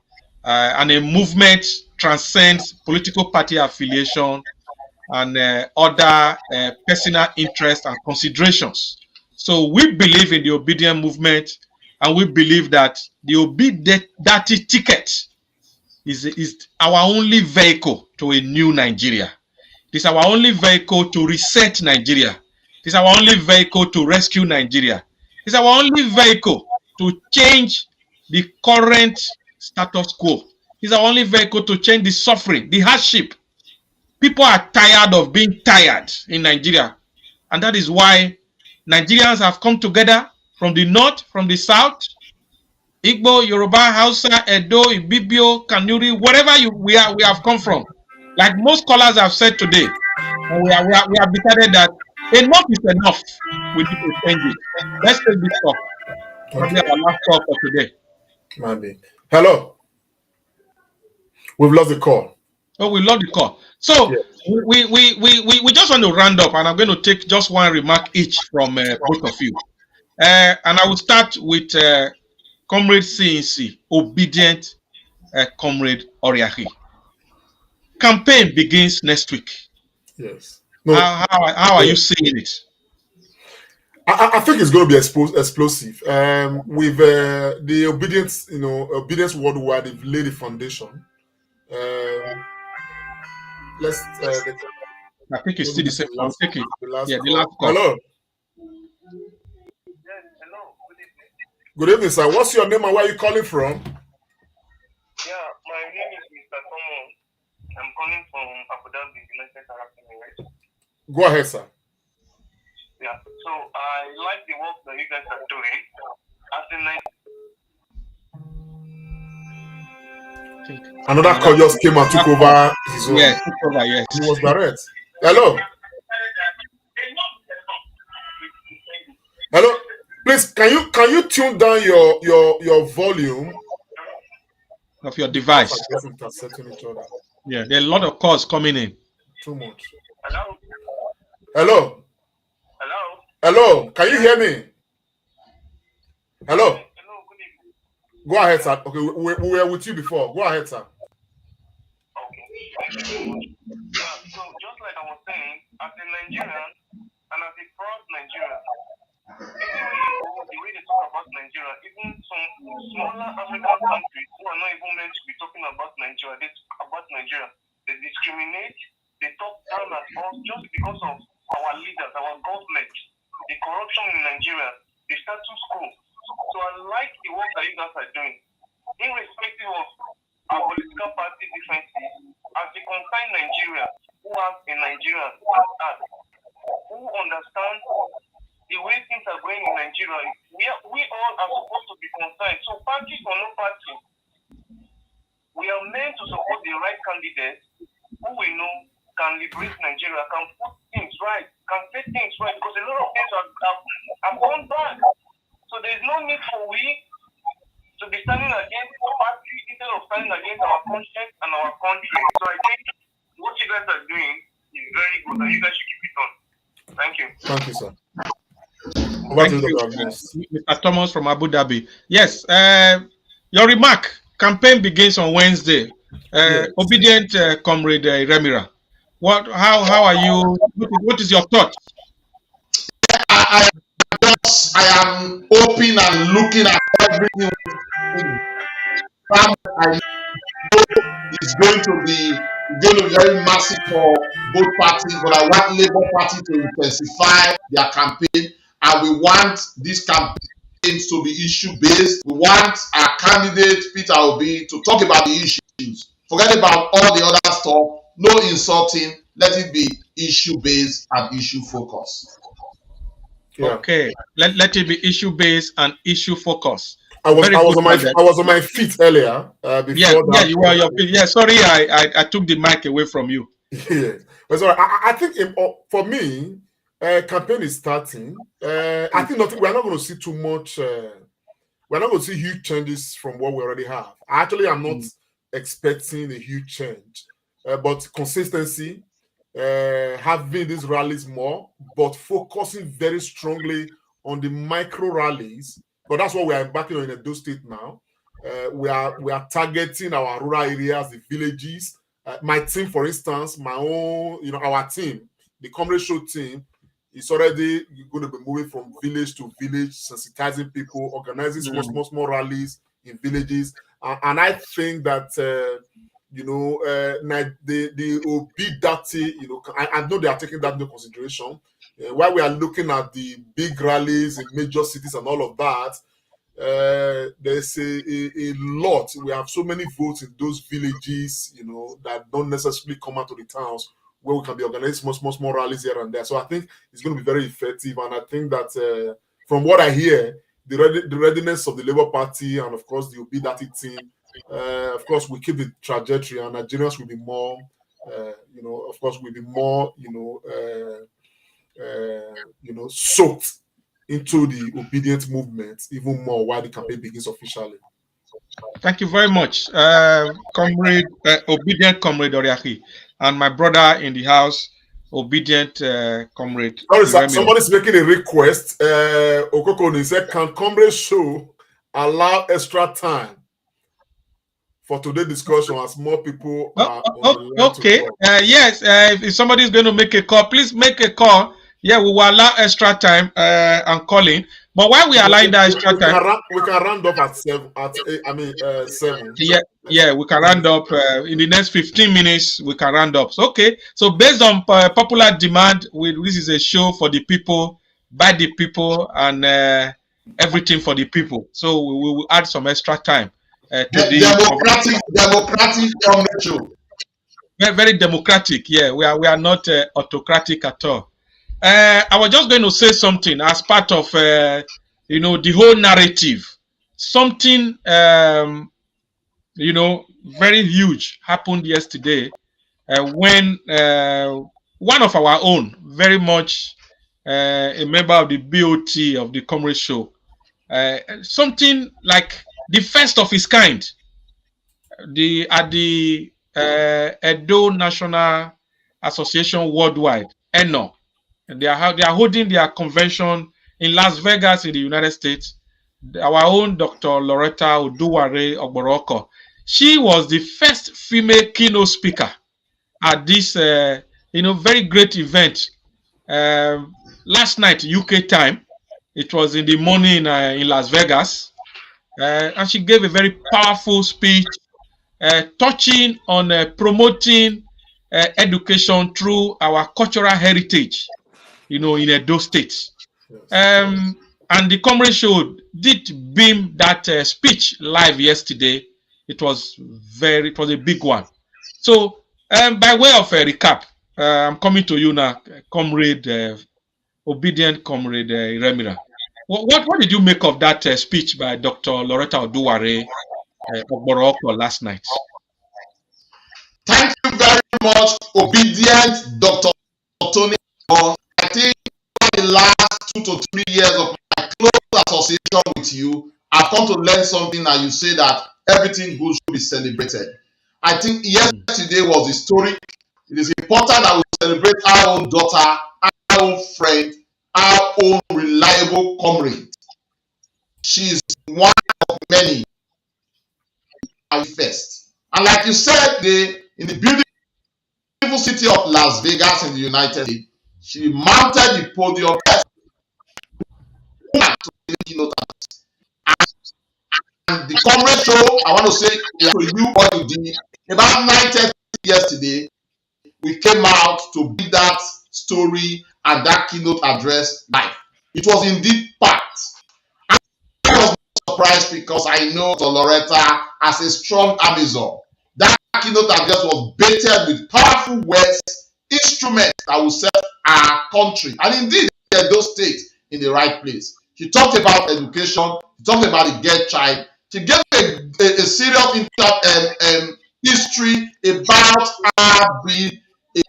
Speaker 2: And a movement transcends political party affiliation and other personal interests and considerations. So we believe in the obedient movement, and we believe that the obedient ticket is our only vehicle to a new Nigeria. It is our only vehicle to reset Nigeria. It is our only vehicle to rescue Nigeria. It is our only vehicle to change the current status quo. It is our only vehicle to change the suffering, the hardship. People are tired of being tired in Nigeria. And that is why Nigerians have come together from the north, from the south, Igbo, Yoruba, Hausa, Edo, Ibibio, Kanuri, wherever we have come from. Like most scholars have said today, and we have decided that enough is enough. We need to change it. Let's take this talk. Probably our last talk for today.
Speaker 4: Maybe. Hello. We've lost the call.
Speaker 2: Oh, we lost the call. So yes. we just want to round up, and I'm going to take just one remark each from both of you. And I will start with Comrade CNC, obedient Comrade Oriaki. Campaign begins next week.
Speaker 4: Yes.
Speaker 2: No, how are you seeing it?
Speaker 4: I think it's going to be explosive. With the obedience, obedience worldwide, they've laid the foundation.
Speaker 2: I think it's still the same. I'll take it.
Speaker 4: The last
Speaker 2: call.
Speaker 4: Hello.
Speaker 8: Yes, hello. Good evening.
Speaker 4: Good evening, sir. What's your name and where are you calling from?
Speaker 8: Yeah, my name is Mr. Tomo. I'm calling from Abuja, United Arab Emirates.
Speaker 4: Go ahead, sir.
Speaker 8: Yeah, so I like the work that you guys are doing.
Speaker 4: Another call just came and took over his own.
Speaker 2: Yeah, took over, yes.
Speaker 4: He was direct. Hello. Hello. Please, can you tune down your volume
Speaker 2: of your device?
Speaker 4: Intercepting each other.
Speaker 2: Yeah, there are a lot of calls coming in.
Speaker 4: Too much.
Speaker 8: Hello.
Speaker 4: Hello.
Speaker 8: Hello.
Speaker 4: Hello. Can you hear me? Hello.
Speaker 8: Hello. Good evening.
Speaker 4: Go ahead, sir. Okay, we were with you before. Go ahead, sir.
Speaker 8: Okay. Yeah, so just like I was saying, as a Nigerian and as a proud Nigerian, anyway, the way they talk about Nigeria, even some smaller African countries who are not even meant to be talking about Nigeria, they talk about Nigeria. They discriminate, they talk down at us just because of our leaders, our government, the corruption in Nigeria, the status quo. So I like the work that you guys are doing. Irrespective of our political party differences, as a concerned Nigeria, who has a Nigerian at heart, who understand the way things are going in Nigeria, we all are supposed to be concerned. So party or no party, we are meant to support the right candidate who we know can liberate Nigeria, can put things right, can set things right, because a lot of things have gone back. So there is no need for we to be standing against the party instead of standing against our conscience and our country. So I think what you guys are doing is very good, and you guys should keep it on. Thank you.
Speaker 4: Thank you, sir.
Speaker 2: Thank you, Mr. Thomas from Abu Dhabi. Yes, your remark. Campaign begins on Wednesday. Yes. Obedient Comrade Remira. How are you? What is your thought?
Speaker 3: I am open and looking at everything. I know it's going to be very massive for both parties, but I want Labour Party to intensify their campaign, and we want these campaigns to be issue-based. We want our candidate, Peter Obi, to talk about the issues. Forget about all the other stuff. No insulting. Let it be issue-based and issue-focused.
Speaker 2: Yeah. Okay. Let it be issue-based and issue-focused.
Speaker 4: I was on my feet earlier. Before
Speaker 2: you were your feet. Yeah, sorry, I took the mic away from you.
Speaker 4: Yeah. But sorry, I think for me, campaign is starting. I think we're not going to see too much. We're not going to see huge changes from what we already have. Actually, I'm not expecting a huge change, but consistency, having these rallies more, but focusing very strongly on the micro rallies. But that's what we are embarking on in Edo State now. We are targeting our rural areas, the villages. My team, for instance, my own, our team, the Comrade Show team, is already going to be moving from village to village, sensitizing people, organizing small rallies in villages. And I think that, the Obi Dati, I know they are taking that into consideration. While we are looking at the big rallies in major cities and all of that, there's a lot. We have so many votes in those villages, that don't necessarily come out to the towns, where we can be organizing small rallies here and there. So I think it's going to be very effective. And I think that from what I hear, the readiness of the Labour Party and, of course, the Obi Dati team, of course, we keep the trajectory, and Nigerians will be more, of course, will be more, soaked into the obedient movement even more while the campaign begins officially.
Speaker 2: Thank you very much, Comrade, Obedient Comrade Oriaki, and my brother in the house, Obedient Comrade.
Speaker 4: Sorry, somebody's making a request. Okokoni said, can Comrade Show allow extra time for today's discussion as more people are on the line?
Speaker 2: Okay. Yes, if somebody is going to make a call, please make a call. Yeah, we will allow extra time and calling. But while we are allowing that extra time,
Speaker 4: we can round up at 7. 7.
Speaker 2: Yeah, we can round up in the next 15 minutes. We can round up. So, okay. So based on popular demand, this is a show for the people, by the people, and everything for the people. So we will add some extra time to
Speaker 3: the democratic show.
Speaker 2: Very, very democratic. Yeah, we are not autocratic at all. I was just going to say something as part of, the whole narrative. Something, very huge happened yesterday when one of our own, very much a member of the BOT of the Comrade Show, something like the first of its kind, at the Edo National Association Worldwide, ENO. And they are holding their convention in Las Vegas in the United States. Our own Dr. Loretta Oduware Ogboroko. She was the first female keynote speaker at this, very great event. Last night, UK time, it was in the morning in Las Vegas. And she gave a very powerful speech, touching on promoting education through our cultural heritage. In Edo State. And the Comrade Show did beam that speech live yesterday. It was a big one. So, by way of a recap, I'm coming to you now, Comrade, Obedient Comrade Remira. What did you make of that speech by Dr. Loretta Oduware Ogboroko last night?
Speaker 3: Thank you very much, Obedient Dr. Tony. I think in the last 2 to 3 years of my close association with you, I've come to learn something, and you say that everything good should be celebrated. I think yesterday was historic. It is important that we celebrate our own daughter, our own friend, our own reliable comrade. She is one of many first. And like you said, in the beautiful city of Las Vegas in the United States, she mounted the podium and the Comrade Show, I want to say to you what you did. About 9:30 yesterday, we came out to bring that story and that keynote address live. It was indeed packed. I was surprised because I know Loretta as a strong Amazon. That keynote address was baited with powerful words, instruments that will serve our country, and indeed those states in the right place. She talked about education. She talked about the girl child. She gave a serious history about our being a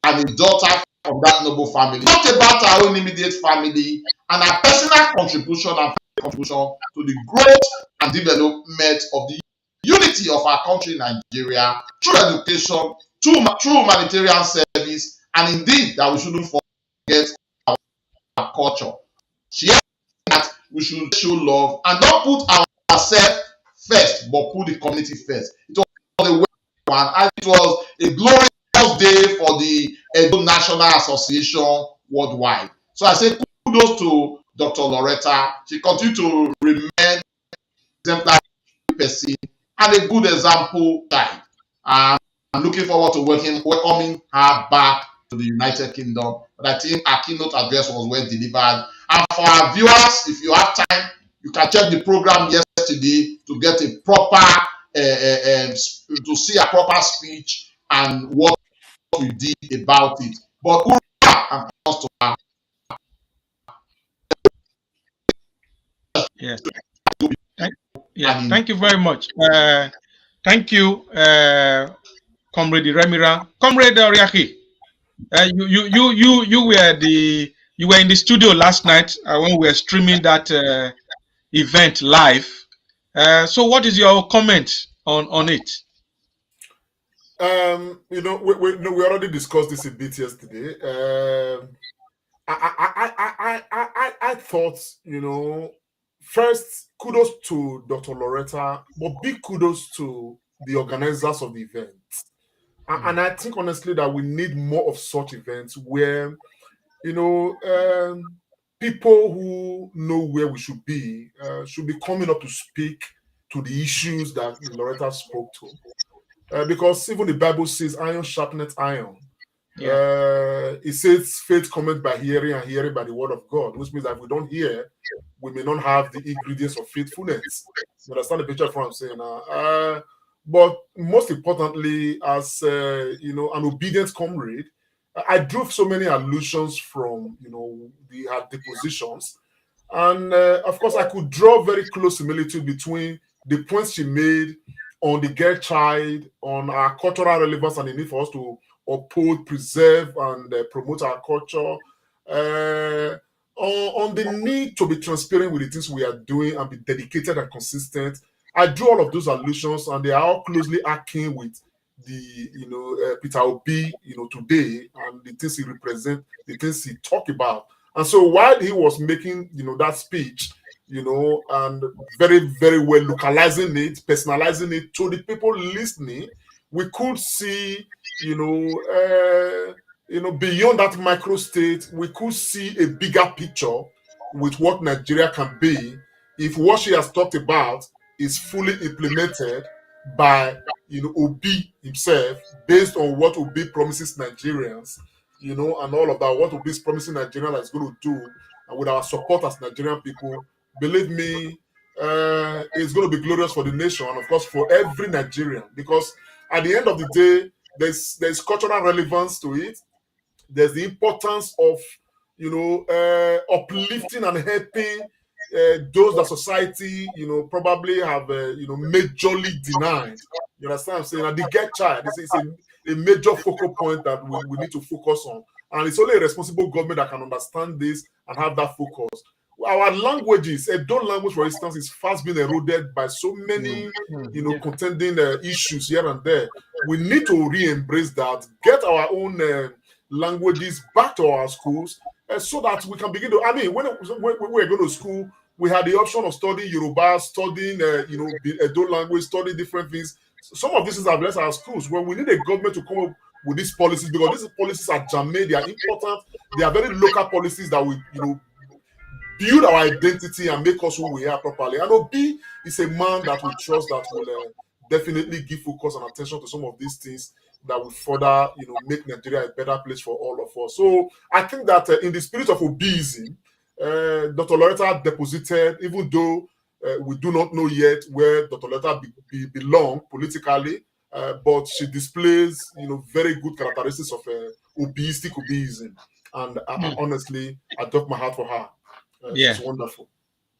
Speaker 3: and a daughter from that noble family. Not about our own immediate family and our personal contribution and contribution to the growth and development of the unity of our country, Nigeria, through education, through humanitarian service, and indeed that we shouldn't forget our culture. She has that we should show love and don't put ourselves first, but put the community first. It was a one, and it was a glorious day for the Edo National Association worldwide. So I say kudos to Dr. Loretta. She continued to remain exemplary person and a good example guide. I'm looking forward to welcoming her back to the United Kingdom. But I think our keynote address was well delivered. And for our viewers, if you have time, you can check the program yesterday to get a proper, to see a proper speech and what we did about it. But and to her.
Speaker 2: Yes. Thank you very much. Thank you, Comrade Remira. Comrade Oriaki, you were in the studio last night when we were streaming that event live. So what is your comment on it?
Speaker 4: You know, we already discussed this a bit yesterday. I thought, you know, first, kudos to Dr. Loretta, but big kudos to the organizers of the event. And I think, honestly, that we need more of such events where, you know, people who know where we should be coming up to speak to the issues that Loretta spoke to. Because even the Bible says, iron sharpeneth iron. It says faith cometh by hearing and hearing by the word of God, which means that if we don't hear, we may not have the ingredients of faithfulness. You understand the picture of what I'm saying? But most importantly, as you know, an obedient comrade, I drew so many allusions from, you know, her depositions, and of course, I could draw very close similitude between the points she made on the girl child, on our cultural relevance and the need for us to uphold, preserve, and promote our culture, on the need to be transparent with the things we are doing and be dedicated and consistent. I drew all of those allusions, and they are all closely akin with the, you know, Peter Obi, you know, today, and the things he represents, the things he talked about. And so while he was making, you know, that speech, you know, and very, very well localizing it, personalizing it to the people listening, we could see, you know, beyond that micro state, we could see a bigger picture with what Nigeria can be if what she has talked about is fully implemented by, you know, Obi himself, based on what Obi promises Nigerians, you know, and all of that, what Obi is promising Nigerians is going to do, and with our support as Nigerian people, believe me, it's going to be glorious for the nation, and of course for every Nigerian, because at the end of the day, there's cultural relevance to it. There's the importance of, you know, uplifting and helping those that society, you know, probably have, you know, majorly denied. You understand what I'm saying? And the get child is a major focal point that we need to focus on. And it's only a responsible government that can understand this and have that focus. Our languages, Edo language, for instance, is fast being eroded by so many, you know, contending issues here and there. We need to re-embrace that, get our own languages back to our schools, so that we can begin to. I mean, when we go to school, we had the option of studying Yoruba, studying, you know, Edo language, studying different things. Some of these things have left our schools. When we need a government to come up with these policies, because these policies are germane, they are important, they are very local policies that we, you know, build our identity and make us who we are properly. And Obi is a man that we trust that will definitely give focus and attention to some of these things that will further, you know, make Nigeria a better place for all of us. So I think that in the spirit of Obiism, Dr. Loretta deposited, even though we do not know yet where Dr. Loretta belongs politically, but she displays, you know, very good characteristics of Obiistic Obiism. And honestly, I drop my heart for her. It's wonderful.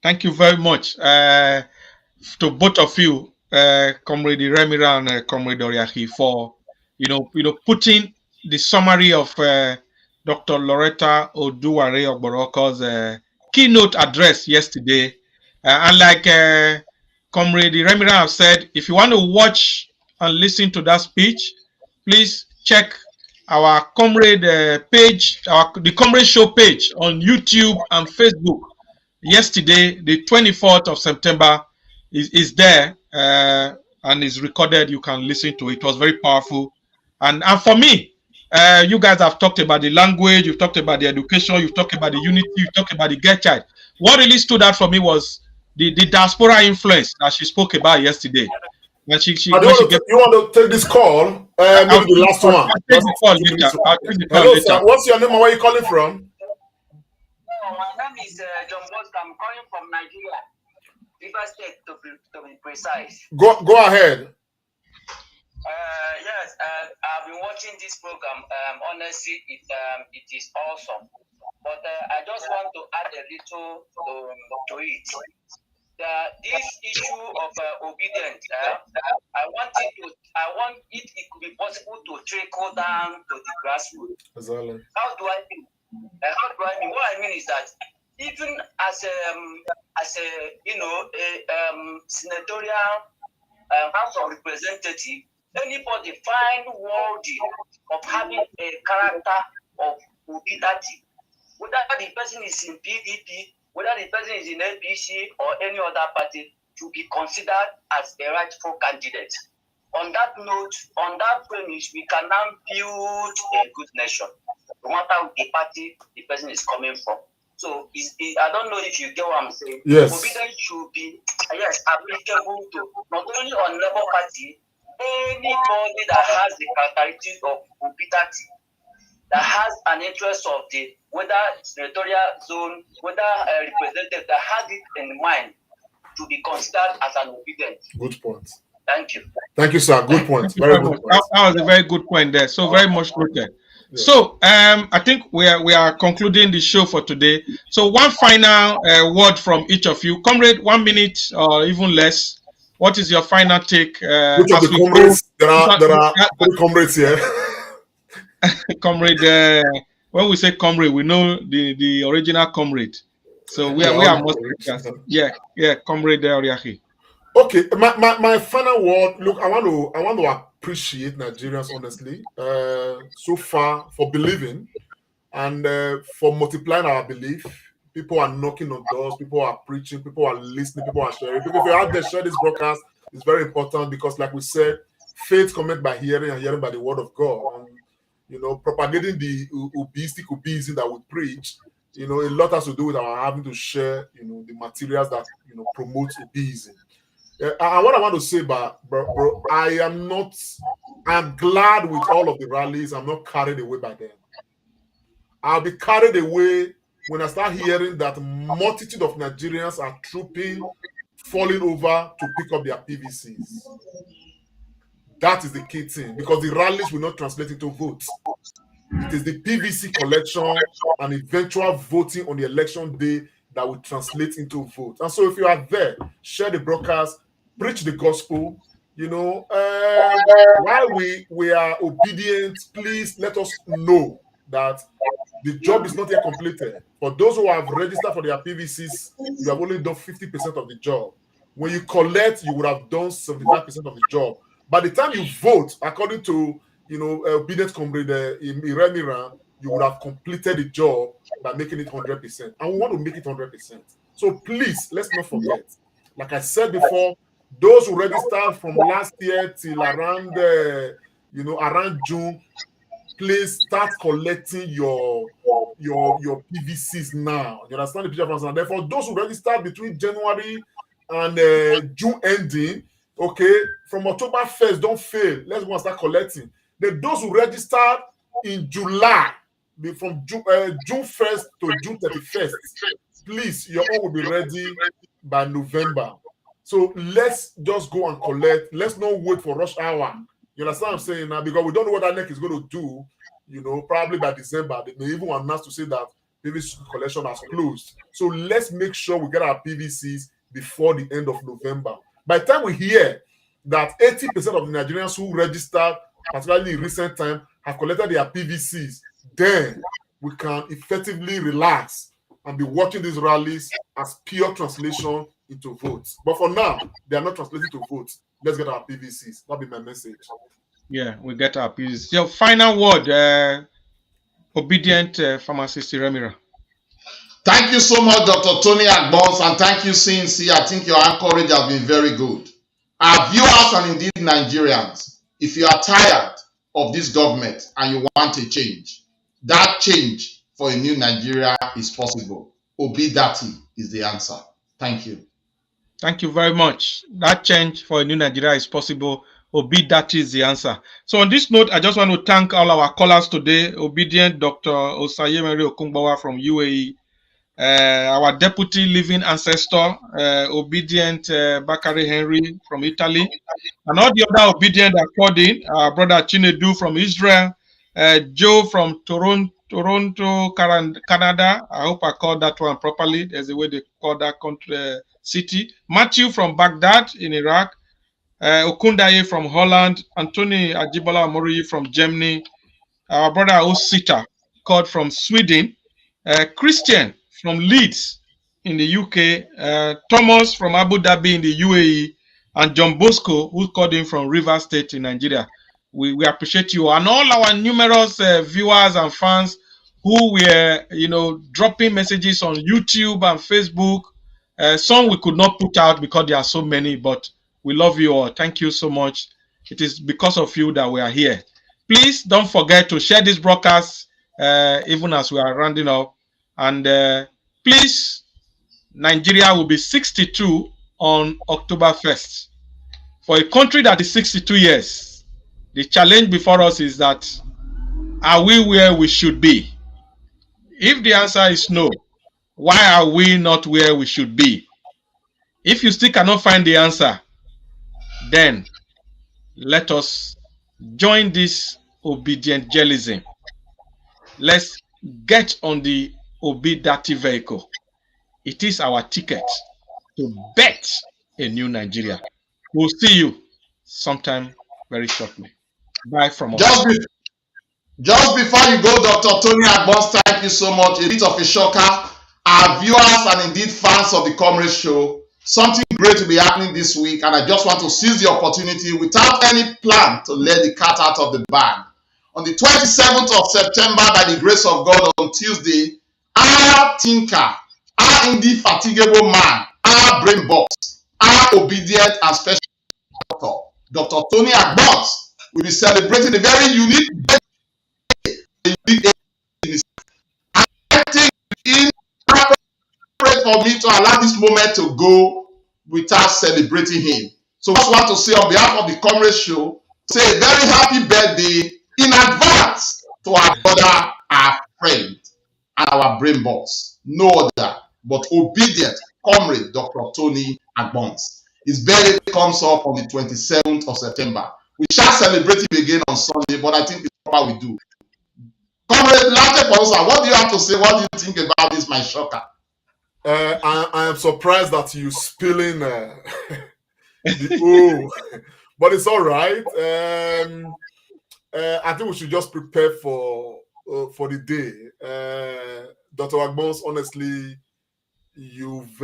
Speaker 2: Thank you very much to both of you, Comrade Remira and Comrade Oriaki, for you know putting the summary of Dr. Loretta Oduware Ogboroko's keynote address yesterday. And like Comrade Remira have said, if you want to watch and listen to that speech, please check our Comrade page, the Comrade Show page on YouTube and Facebook. Yesterday, the 24th of September, is there and is recorded. You can listen to it. It was very powerful. And for me, you guys have talked about the language, you've talked about the education, you've talked about the unity, you've talked about the get child. What really stood out for me was the diaspora influence that she spoke about yesterday. When you
Speaker 4: want to take this call? Maybe the last one.
Speaker 2: I'll take the call later.
Speaker 4: Hello, sir. What's your name and where are you calling from?
Speaker 8: My name is John Bosco. I'm calling from Nigeria, River State to be precise.
Speaker 4: Go ahead.
Speaker 8: Yes, I've been watching this program. Honestly, it is awesome. But I just want to add a little to it. This issue of obedience, I want it could be possible to trickle down to the grassroots.
Speaker 4: Exactly.
Speaker 8: How do I mean? What I mean is that even as a senatorial House of Representative, anybody find worthy of having a character of obedience, whether the person is in PDP, whether the person is in APC or any other party, to be considered as a rightful candidate. On that note, on that premise, we can now build a good nation, no matter the party the person is coming from. So I don't know if you get what I'm saying.
Speaker 4: Yes.
Speaker 8: Obedience should be applicable to not only on Labour Party, anybody that has the characteristics of obedience, that has an interest of the whether senatorial zone, whether a representative that has it in mind to be considered as an obedient.
Speaker 4: Good point.
Speaker 8: Thank you.
Speaker 4: Thank you, sir. Good point. Very good point.
Speaker 2: That was a very good point there. So very much noted. Yeah. So I think we are concluding the show for today. So one final word from each of you. Comrade, 1 minute or even less. What is your final take?
Speaker 4: Which of the comrades? There are three comrades here.
Speaker 2: Comrade, when we say comrade, we know the original comrade. So we are most Comrade Oriahi.
Speaker 4: Okay, my final word. Look, I want to appreciate Nigerians honestly, so far for believing and for multiplying our belief. People are knocking on doors, people are preaching, people are listening, people are sharing. People, if you out there share this broadcast, it's very important because, like we said, faith comes by hearing and hearing by the word of God. And propagating the obesism that we preach, a lot has to do with our having to share, the materials that promote obesism. And what I want to say, bro, I am glad with all of the rallies. I'm not carried away by them. I'll be carried away when I start hearing that multitude of Nigerians are trooping, falling over to pick up their PVCs. That is the key thing, because the rallies will not translate into votes. It is the PVC collection and eventual voting on the election day that will translate into vote. And so if you are there, share the broadcast, preach the gospel. While we are obedient, please let us know that the job is not yet completed. For those who have registered for their PVCs, you have only done 50% of the job. When you collect, you would have done 75% of the job. By the time you vote, according to obedient comrade Iremira, you would have completed the job by making it 100%. And we want to make it 100%. So please, let's not forget. Like I said before, those who registered from last year till around around June, please start collecting your PVCs now. You understand the picture from now? Therefore, those who registered between January and June ending, okay, from October 1st, don't fail. Let's go and start collecting. Then those who registered in July, from June 1st to June 31st, please, your own will be ready by November. So let's just go and collect. Let's not wait for rush hour. You understand what I'm saying now? Because we don't know what INEC is going to do. Probably by December, they may even announce to say that PVC collection has closed. So let's make sure we get our PVCs before the end of November. By the time we hear that 80% of the Nigerians who registered particularly in recent time, have collected their PVCs, then we can effectively relax and be watching these rallies as pure translation into votes. But for now, they are not translating to votes. Let's get our PVCs. That'll be my message.
Speaker 2: Yeah, we get our PVCs. Your final word, obedient pharmacist Remira.
Speaker 3: Thank you so much, Dr. Tony Agbons, and thank you, CNC. I think your anchorage has been very good. Our viewers and indeed Nigerians, if you are tired of this government and you want a change, that change for a new Nigeria is possible. Obidati is the answer. Thank you.
Speaker 2: Thank you very much. That change for a new Nigeria is possible. Obidati is the answer. So on this note, I just want to thank all our callers today. Obedient Dr. Osayemere Okungbawa from UAE. Our deputy living ancestor, obedient Bakari Henry from Italy, and all the other obedient that called in, our brother Chinedu from Israel, Joe from Toronto, Canada. I hope I called that one properly. There's a way they call that country, city. Matthew from Baghdad in Iraq, Okundaye from Holland, Anthony Ajibola Amoriyi from Germany, our brother Osita called from Sweden, Christian from Leeds in the UK, Thomas from Abu Dhabi in the UAE, and John Bosco, who called in from Rivers State in Nigeria. We appreciate you and all our numerous viewers and fans who were, dropping messages on YouTube and Facebook. Some we could not put out because there are so many, but we love you all. Thank you so much. It is because of you that we are here. Please don't forget to share this broadcast even as we are rounding up. And please, Nigeria will be 62 on October 1st. For a country that is 62 years, the challenge before us is that, are we where we should be? If the answer is no, why are we not where we should be? If you still cannot find the answer, then let us join this obedient journalism. Let's get on the Obidati vehicle. It is our ticket to bet a new Nigeria. We'll see you sometime very shortly. Bye from us.
Speaker 3: Just before you go, Dr. Tony Agbons, thank you so much. A bit of a shocker. Our viewers and indeed fans of the Comrade Show, something great will be happening this week, and I just want to seize the opportunity without any plan to let the cat out of the bag. On the 27th of September, by the grace of God, on Tuesday, our thinker, our indefatigable man, our brain box, our obedient and special doctor, Dr. Tony Agbons, will be celebrating a very unique day. I think it's inappropriate for me to allow this moment to go without celebrating him. So I just want to say on behalf of the Comrade Show, say a very happy birthday in advance to our brother, our friend, and our brain boss. No other but obedient Comrade Dr. Tony Agbons. His birthday comes up on the 27th of September. We shall celebrate him again on Sunday, but I think it's proper we do. Comrade Lante Ponsa, what do you have to say? What do you think about this, my shocker?
Speaker 4: I am surprised that you spilling but it's all right. I think we should just prepare for the day. Dr. Agbons, honestly, you've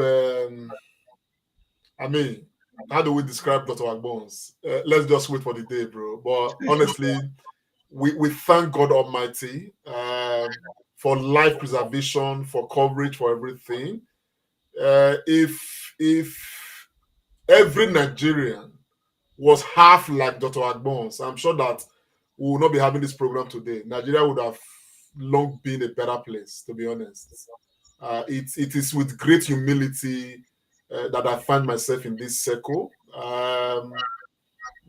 Speaker 4: how do we describe Dr. Agbons? Let's just wait for the day, bro. But honestly, we thank God Almighty for life preservation, for coverage, for everything. If every Nigerian was half like Dr. Agbons, I'm sure that we will not be having this program today. Nigeria would have long been a better place, to be honest. It is with great humility that I find myself in this circle.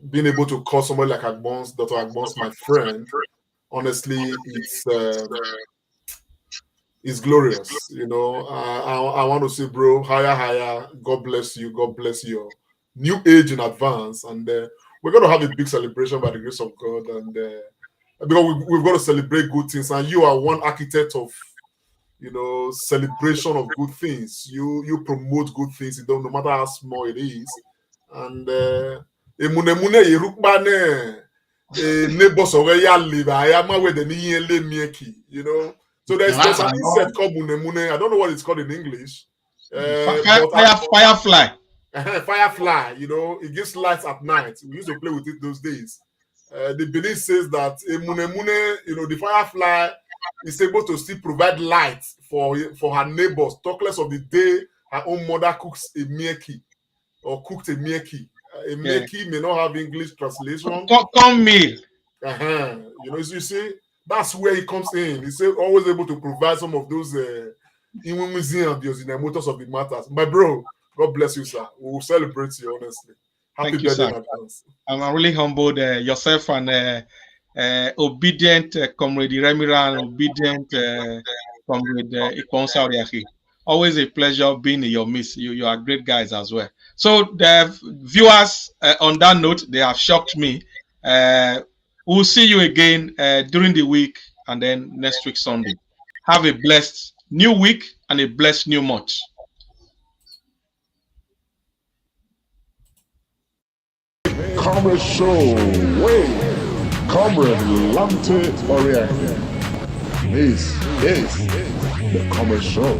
Speaker 4: Being able to call somebody like Agbons, Dr. Agbons, my friend, honestly, it's glorious. I want to say, bro, higher. God bless you. God bless your new age in advance. And we're going to have a big celebration by the grace of God. And because we've got to celebrate good things. And you are one architect of, celebration of good things. You promote good things, no matter how small it is. And neighbors already live. I am aware the mieki, you know. So there's an insect called munemune. I don't know what it's called in English.
Speaker 2: Firefly.
Speaker 4: Firefly, you know, it gives light at night. We used to play with it those days. The belief says that a munemune, you know, the firefly is able to still provide light for her neighbors, talk less of the day her own mother cooks a mieki or cooked a mieki. A mieki may not have English translation.
Speaker 2: Come meal.
Speaker 4: You know, you see, that's where he comes in. He's always able to provide some of those in the motors of the matters. My bro, God bless you, sir. We will celebrate you, honestly. Happy birthday in advance.
Speaker 2: I'm really humbled. Yourself and obedient comrade Remira and obedient comrade Ikonsa Oriaki. Always a pleasure being in your midst. You are great guys as well. So the viewers, on that note, they have shocked me. We'll see you again during the week and then next week Sunday. Have a blessed new week and a blessed new month.
Speaker 1: Comrade Show, Comrade Lante Oriaki. This is the Comrade Show.